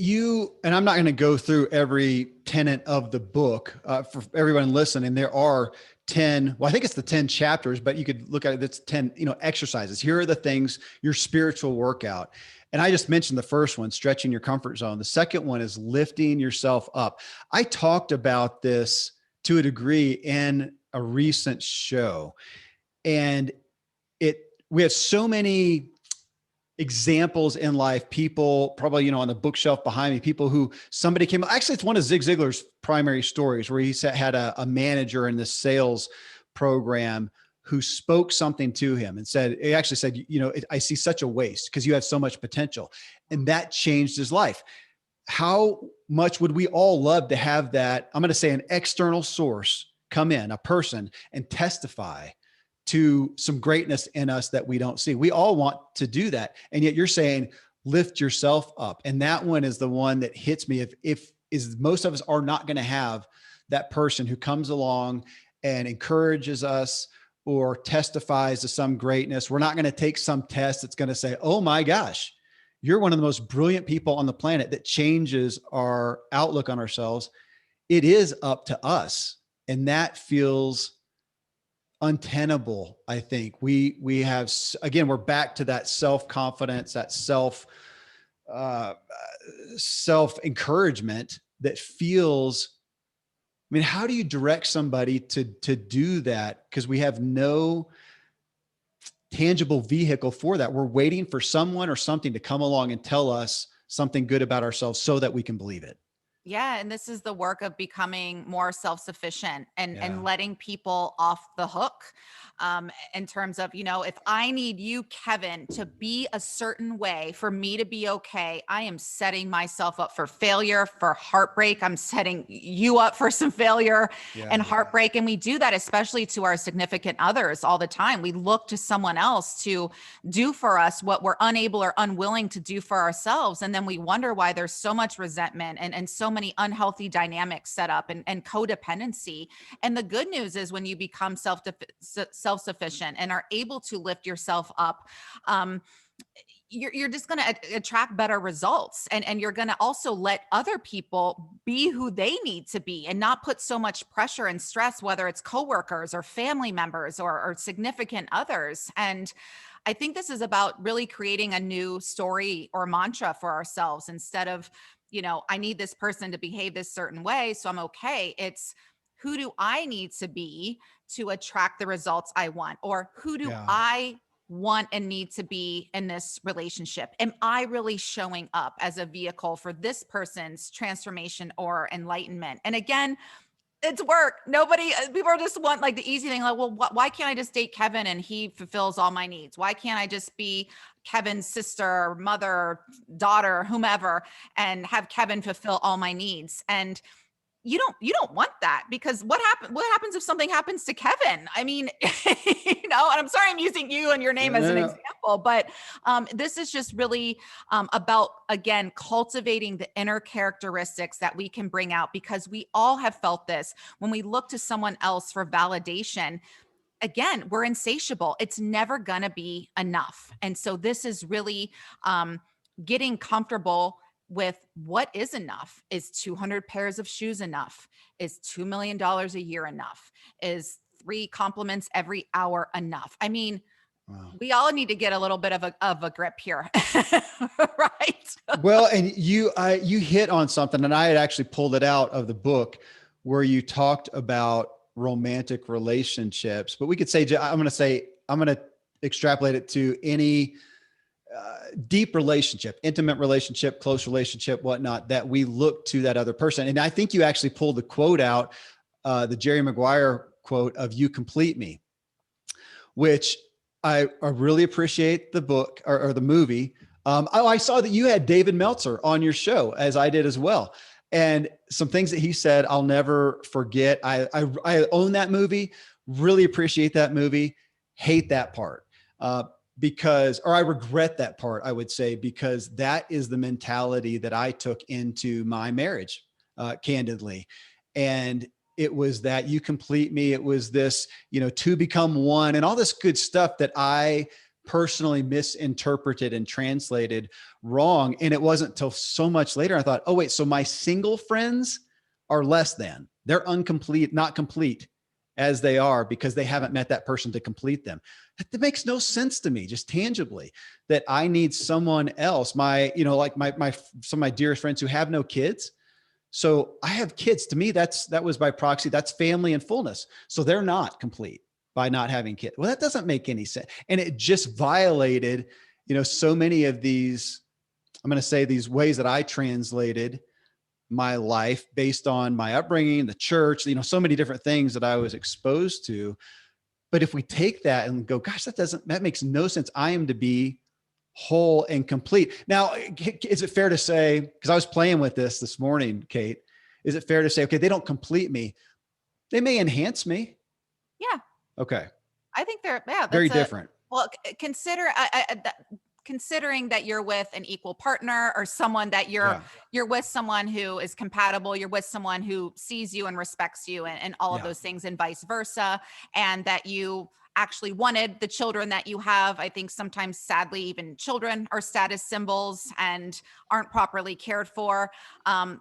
and I'm not going to go through every tenet of the book for everyone listening. There are 10, well, I think it's the 10 chapters, but you could look at it. It's 10, exercises. Here are the things, your spiritual workout. And I just mentioned the first one, stretching your comfort zone. The second one is lifting yourself up. I talked about this to a degree in a recent show, and we have so many examples in life, people probably, on the bookshelf behind me, people who somebody came, actually, it's one of Zig Ziglar's primary stories where he had a manager in this sales program who spoke something to him and he actually said, I see such a waste because you have so much potential. And that changed his life. How much would we all love to have that? I'm going to say an external source come in, a person, and testify to some greatness in us that we don't see. We all want to do that. And yet you're saying, lift yourself up. And that one is the one that hits me. If most of us are not going to have that person who comes along and encourages us or testifies to some greatness. We're not going to take some test that's going to say, oh my gosh, you're one of the most brilliant people on the planet, that changes our outlook on ourselves. It is up to us. And that feels untenable. I think we have, again, we're back to that self-confidence, that self-encouragement that feels, I mean, how do you direct somebody to do that? Because we have no tangible vehicle for that. We're waiting for someone or something to come along and tell us something good about ourselves so that we can believe it. Yeah, and this is the work of becoming more self-sufficient and Yeah. letting people off the hook. In terms of, if I need you, Kevin, to be a certain way for me to be okay, I am setting myself up for failure, for heartbreak. I'm setting you up for some failure and Yeah. heartbreak. And we do that, especially to our significant others all the time. We look to someone else to do for us what we're unable or unwilling to do for ourselves. And then we wonder why there's so much resentment and so many unhealthy dynamics set up and codependency. And the good news is when you become self-sufficient and are able to lift yourself up, um, you're just going to attract better results, and you're going to also let other people be who they need to be and not put so much pressure and stress, whether it's coworkers or family members or significant others. And I think this is about really creating a new story or mantra for ourselves. Instead of, I need this person to behave this certain way, so I'm okay. It's, who do I need to be to attract the results I want? Or who do Yeah. I want and need to be in this relationship? Am I really showing up as a vehicle for this person's transformation or enlightenment? And again, it's work. Nobody, people just want like the easy thing. Like, well, why can't I just date Kevin and he fulfills all my needs? Why can't I just be Kevin's sister, mother, daughter, whomever, and have Kevin fulfill all my needs? And you don't want that, because what happens if something happens to Kevin? I mean, and I'm sorry I'm using you and your No, name as no, an no. example, but this is just really about, again, cultivating the inner characteristics that we can bring out, because we all have felt this when we look to someone else for validation. Again, we're insatiable. It's never going to be enough. And so this is really getting comfortable with what is enough. Is 200 pairs of shoes enough? Is $2 million a year enough? Is 3 compliments every hour enough? I mean, Wow. we all need to get a little bit of a grip here, right? Well, and you hit on something, and I had actually pulled it out of the book where you talked about romantic relationships, but we could say, I'm going to extrapolate it to any deep relationship, intimate relationship, close relationship, whatnot, that we look to that other person. And I think you actually pulled the quote out, the Jerry Maguire quote of "You complete me," which I really appreciate the book or the movie. I saw that you had David Meltzer on your show, as I did as well. And some things that he said, I'll never forget. I own that movie, really appreciate that movie, hate that part. Or I regret that part, I would say, because that is the mentality that I took into my marriage, candidly. And it was that "you complete me." It was this, to become one, and all this good stuff that I personally misinterpreted and translated wrong. And it wasn't until so much later I thought, oh, wait, so my single friends are less than. They're incomplete, not complete as they are, because they haven't met that person to complete them. That makes no sense to me, just tangibly, that I need someone else. Like some of my dearest friends who have no kids. So I have kids. To me, that was by proxy. That's family and fullness. So they're not complete by not having kids. Well, that doesn't make any sense. And it just violated, so many of these, I'm going to say, these ways that I translated my life based on my upbringing, the church, so many different things that I was exposed to. But if we take that and go, gosh, that makes no sense. I am to be whole and complete. Now, is it fair to say, because I was playing with this morning, Kate, is it fair to say, okay, they don't complete me, they may enhance me? Yeah. Okay. I think yeah, Very that's different. well, considering that you're with an equal partner, or someone that Yeah. you're with someone who is compatible, you're with someone who sees you and respects you, and all of Yeah. those things, and vice versa, and that you actually wanted the children that you have. I think sometimes, sadly, even children are status symbols and aren't properly cared for.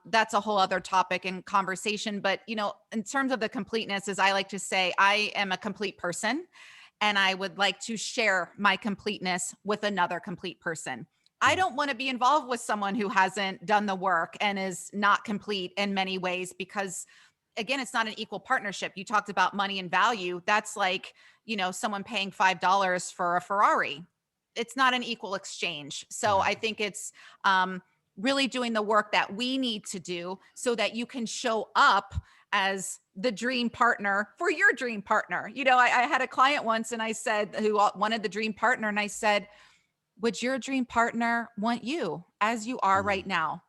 That's a whole other topic and conversation. But, in terms of the completeness, as I like to say, I am a complete person, and I would like to share my completeness with another complete person. I Yeah. don't want to be involved with someone who hasn't done the work and is not complete in many ways, because again, it's not an equal partnership. You talked about money and value. That's like, someone paying $5 for a Ferrari. It's not an equal exchange. So Right. I think it's really doing the work that we need to do so that you can show up as the dream partner for your dream partner. I had a client once and I said, who wanted the dream partner. And I said, would your dream partner want you as you are right now?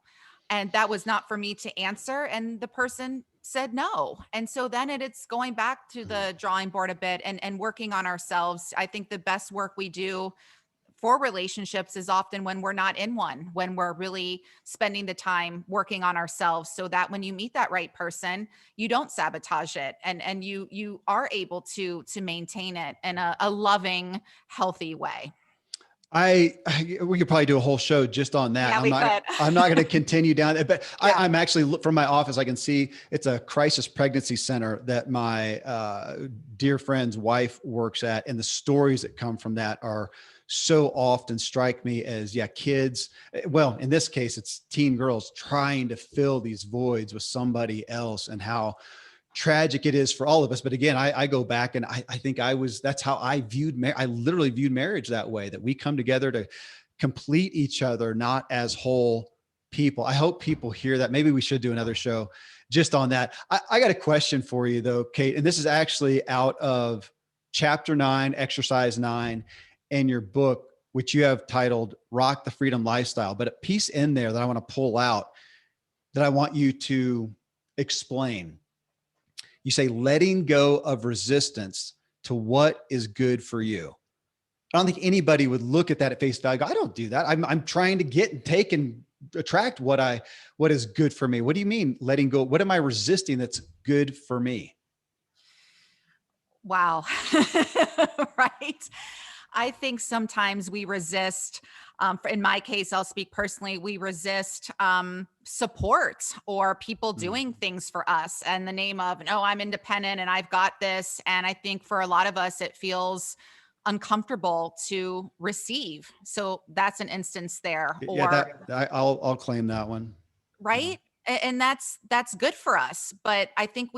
And that was not for me to answer. And the person said no. And so then it's going back to the drawing board a bit and working on ourselves. I think the best work we do for relationships is often when we're not in one, when we're really spending the time working on ourselves, so that when you meet that right person, you don't sabotage it, and you are able to maintain it in a loving, healthy way. We could probably do a whole show just on that. Yeah, we could. I'm not going to continue down it, but Yeah. I'm actually from my office. I can see it's a crisis pregnancy center that my dear friend's wife works at. And the stories that come from that are so often strike me as, kids. Well, in this case, it's teen girls trying to fill these voids with somebody else, and how tragic it is for all of us. But again, I go back and I think that's how I I literally viewed marriage that way, that we come together to complete each other, not as whole people. I hope people hear that. Maybe we should do another show just on that. I got a question for you though, Kate, and this is actually out of chapter 9, exercise 9 in your book, which you have titled Rock the Freedom Lifestyle. But a piece in there that I want to pull out that I want you to explain. You say letting go of resistance to what is good for you. I don't think anybody would look at that at face value. I don't do that. I'm trying to get and take and attract what is good for me. What do you mean letting go? What am I resisting that's good for me? Wow. Right. I think sometimes we resist, in my case, I'll speak personally, we resist support or people doing things for us in the name of, no, I'm independent and I've got this. And I think for a lot of us, it feels uncomfortable to receive. So that's an instance there. Yeah, I'll claim that one. Right. And that's good for us. But I think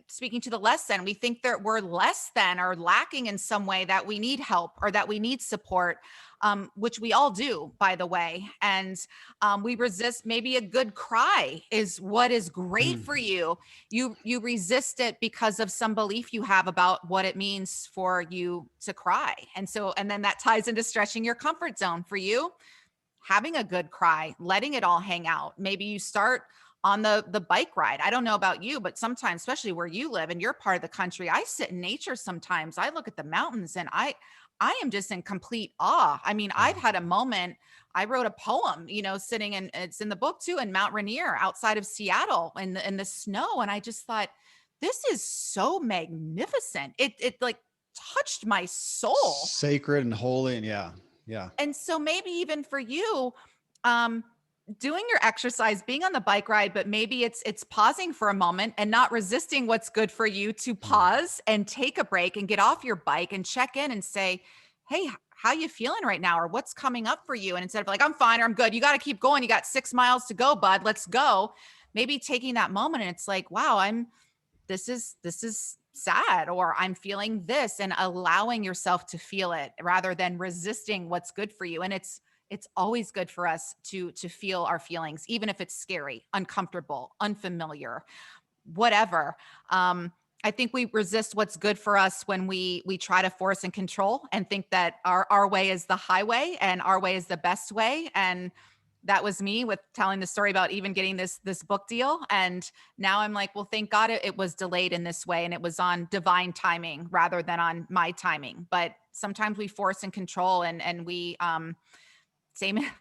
speaking to the less than, we think that we're less than or lacking in some way, that we need help or that we need support, which we all do, by the way. And we resist. Maybe a good cry is what is great for you. You resist it because of some belief you have about what it means for you to cry. And then that ties into stretching your comfort zone for you. Having a good cry, letting it all hang out. Maybe you start on the bike ride. I don't know about you, but sometimes, especially where you live in your part of the country, I sit in nature sometimes. I look at the mountains and I am just in complete awe. I mean, I've had a moment, I wrote a poem, sitting in, it's in the book too, in Mount Rainier outside of Seattle in the snow. And I just thought, this is so magnificent. It like touched my soul. Sacred and holy. And yeah. And so maybe even for you, doing your exercise, being on the bike ride, but maybe it's pausing for a moment and not resisting what's good for you to pause and take a break and get off your bike and check in and say, hey, how you feeling right now? Or what's coming up for you? And instead of like, I'm fine, or I'm good. You got to keep going. You got 6 miles to go, bud. Let's go. Maybe taking that moment and it's like, wow, this is sad, or I'm feeling this, and allowing yourself to feel it rather than resisting what's good for you. And it's always good for us to feel our feelings, even if it's scary, uncomfortable, unfamiliar, whatever. I think we resist what's good for us when we try to force and control and think that our way is the highway and our way is the best way. And that was me with telling the story about even getting this book deal. And now I'm like, well, thank God it was delayed in this way. And it was on divine timing rather than on my timing. But sometimes we force and control, and we,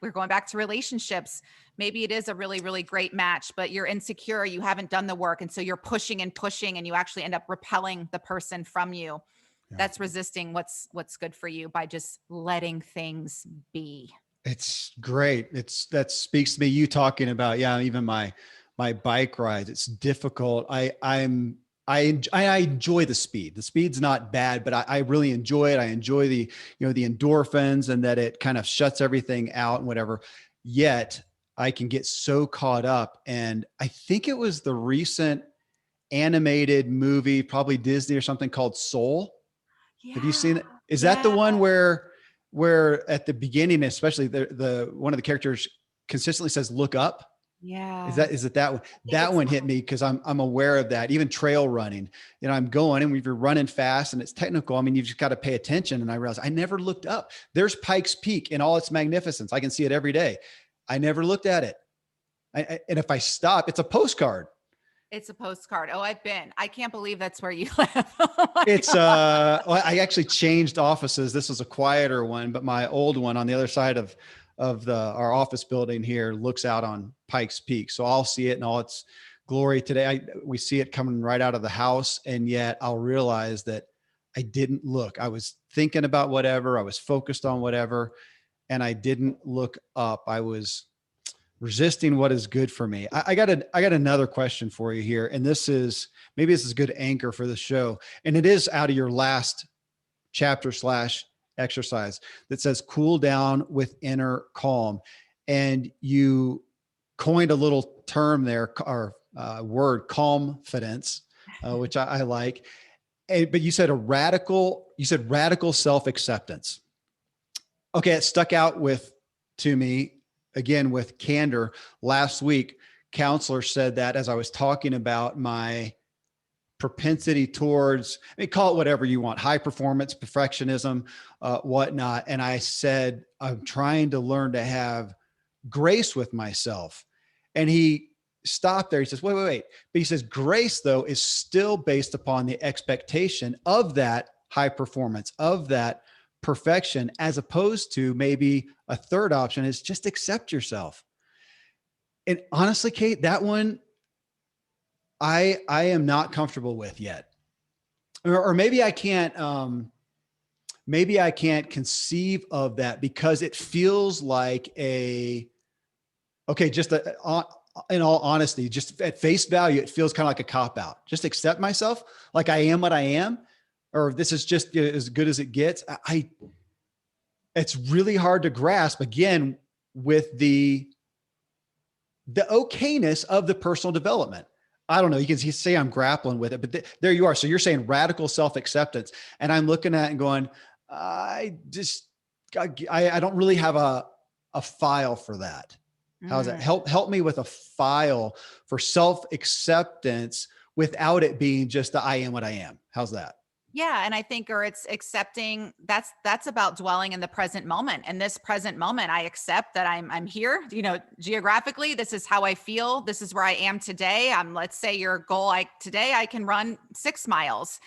we're going back to relationships. Maybe it is a really, really great match, but you're insecure, you haven't done the work. And so you're pushing and pushing, and you actually end up repelling the person from you. Yeah. That's resisting what's good for you by just letting things be. It's great. That speaks to me. You talking about, even my bike rides, it's difficult. I enjoy the speed. The speed's not bad, but I really enjoy it. I enjoy the endorphins and that it kind of shuts everything out and whatever. Yet I can get so caught up. And I think it was the recent animated movie, probably Disney or something, called Soul. Yeah. Have you seen it? Is that the one where at the beginning, especially the one of the characters consistently says, look up. Yeah. Is it that one? I think That it's one hit me because I'm aware of that. Even trail running, I'm going, and if you're running fast and it's technical, I mean, you've just got to pay attention. And I realized I never looked up. There's Pikes Peak in all its magnificence. I can see it every day. I never looked at it. And if I stop, it's a postcard. it's a postcard. Oh, I've been. I can't believe that's where you live. Oh my It's God. well, I actually changed offices. This was a quieter one, but my old one on the other side of the our office building here looks out on Pikes Peak. So I'll see it in all its glory today. We see it coming right out of the house, and yet I'll realize that I didn't look. I was thinking about whatever, I was focused on whatever, and I didn't look up. I was resisting what is good for me. I got another question for you here. And maybe this is a good anchor for the show. And it is out of your last chapter / exercise that says cool down with inner calm. And you coined a little term there, or word, confidence, which I like. But you said radical self-acceptance. Okay. It stuck out to me again with candor. Last week, counselor said that as I was talking about my propensity towards, I mean, call it whatever you want, high performance, perfectionism, whatnot. And I said, I'm trying to learn to have grace with myself. And he stopped there. He says, wait. But he says, grace, though, is still based upon the expectation of that high performance, of that perfection, as opposed to maybe a third option is just accept yourself. And honestly, Kate, that one I am not comfortable with yet. Or maybe I can't conceive of that because it feels like in all honesty, just at face value, it feels kind of like a cop out. Just accept myself like I am what I am, or this is just as good as it gets. It's really hard to grasp again with the okayness of the personal development. I don't know. You can say I'm grappling with it, but there you are. So you're saying radical self-acceptance. And I'm looking at it and going, I don't really have a file for that. How's that? Help me with a file for self-acceptance without it being just I am what I am. How's that? Yeah. And I think, or it's accepting, that's about dwelling in the present moment. In this present moment, I accept that I'm here, geographically, this is how I feel. This is where I am today. Let's say your goal, today I can run 6 miles,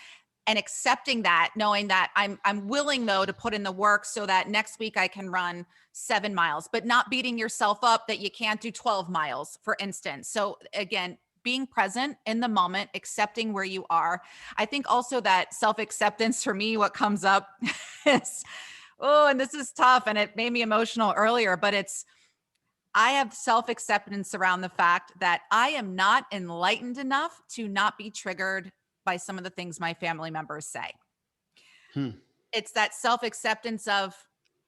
and accepting that, knowing that I'm willing though to put in the work so that next week I can run 7 miles, but not beating yourself up that you can't do 12 miles, for instance. So again, being present in the moment, accepting where you are. I think also that self-acceptance for me, what comes up is, and this is tough and it made me emotional earlier, but I have self-acceptance around the fact that I am not enlightened enough to not be triggered by some of the things my family members say. Hmm. It's that self-acceptance of,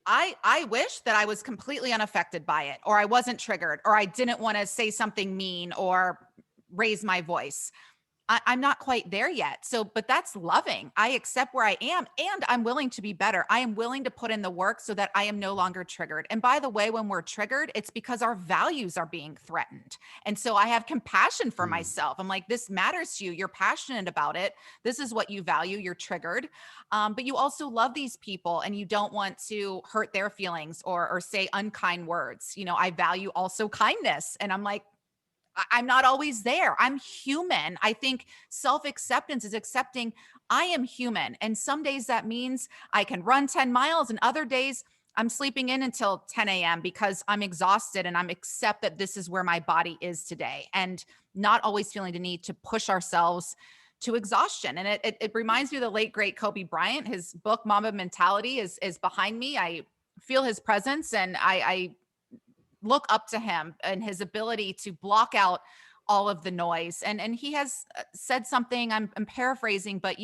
I wish that I was completely unaffected by it, or I wasn't triggered, or I didn't want to say something mean or raise my voice. I'm not quite there yet. So, but that's loving. I accept where I am and I'm willing to be better. I am willing to put in the work so that I am no longer triggered. And by the way, when we're triggered, it's because our values are being threatened. And so I have compassion for myself. I'm like, this matters to you. You're passionate about it. This is what you value. You're triggered. But you also love these people and you don't want to hurt their feelings or say unkind words. I value also kindness. And I'm like, I'm not always there. I'm human. I think self-acceptance is accepting I am human. And some days that means I can run 10 miles and other days I'm sleeping in until 10 a.m. because I'm exhausted and I'm accept that this is where my body is today and not always feeling the need to push ourselves to exhaustion. And it reminds me of the late, great Kobe Bryant. His book, Mamba Mentality is behind me. I feel his presence and I look up to him and his ability to block out all of the noise. And he has said something, I'm paraphrasing, but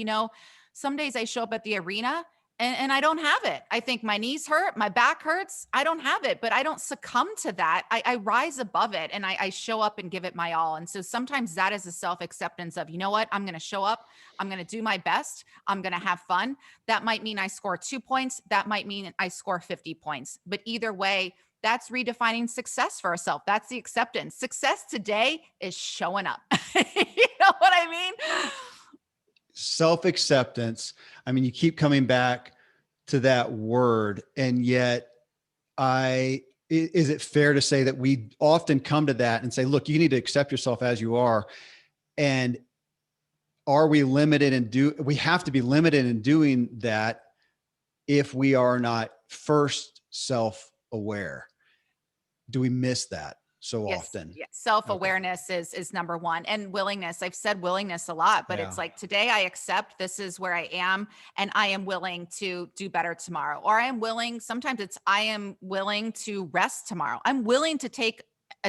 some days I show up at the arena and I don't have it. I think my knees hurt, my back hurts. I don't have it, but I don't succumb to that. I rise above it and I show up and give it my all. And so sometimes that is a self-acceptance of, you know what, I'm going to show up. I'm going to do my best. I'm going to have fun. That might mean I score 2 points. That might mean I score 50 points, but either way, that's redefining success for ourselves. That's the acceptance. Success today is showing up. You know what I mean? Self-acceptance. I mean, you keep coming back to that word, and yet is it fair to say that we often come to that and say, look, you need to accept yourself as you are? And are we limited we have to be limited in doing that if we are not first self-aware? Do we miss that so Yes, often? yes. Okay. Self-awareness is number one, and willingness. I've said willingness a lot, but Yeah. it's like today I accept this is where I am, and I am willing to do better tomorrow. Or I am willing, sometimes it's I am willing to rest tomorrow. I'm willing to take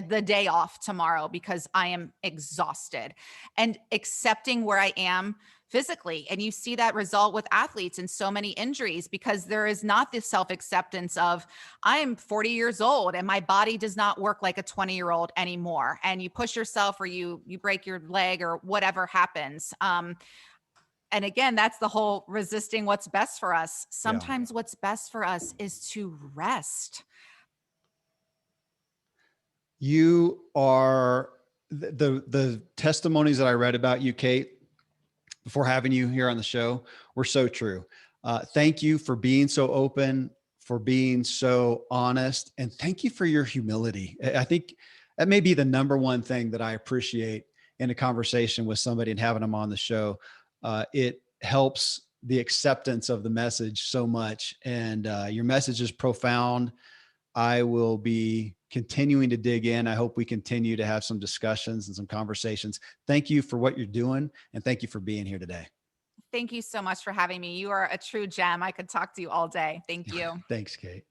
the day off tomorrow because I am exhausted, and accepting where I am physically. And you see that result with athletes and so many injuries because there is not this self-acceptance of I am 40 years old and my body does not work like a 20-year-old anymore. And you push yourself or you break your leg or whatever happens. And again, that's the whole resisting what's best for us. Yeah. Sometimes what's best for us is to rest. You are the testimonies that I read about you, Kate, before having you here on the show were so true. Thank you for being so open, for being so honest, and thank you for your humility. I think that may be the number one thing that I appreciate in a conversation with somebody and having them on the show. It helps the acceptance of the message so much, and your message is profound. I will be continuing to dig in. I hope we continue to have some discussions and some conversations. Thank you for what you're doing, and thank you for being here today. Thank you so much for having me. You are a true gem. I could talk to you all day. Thank you. Thanks, Kate.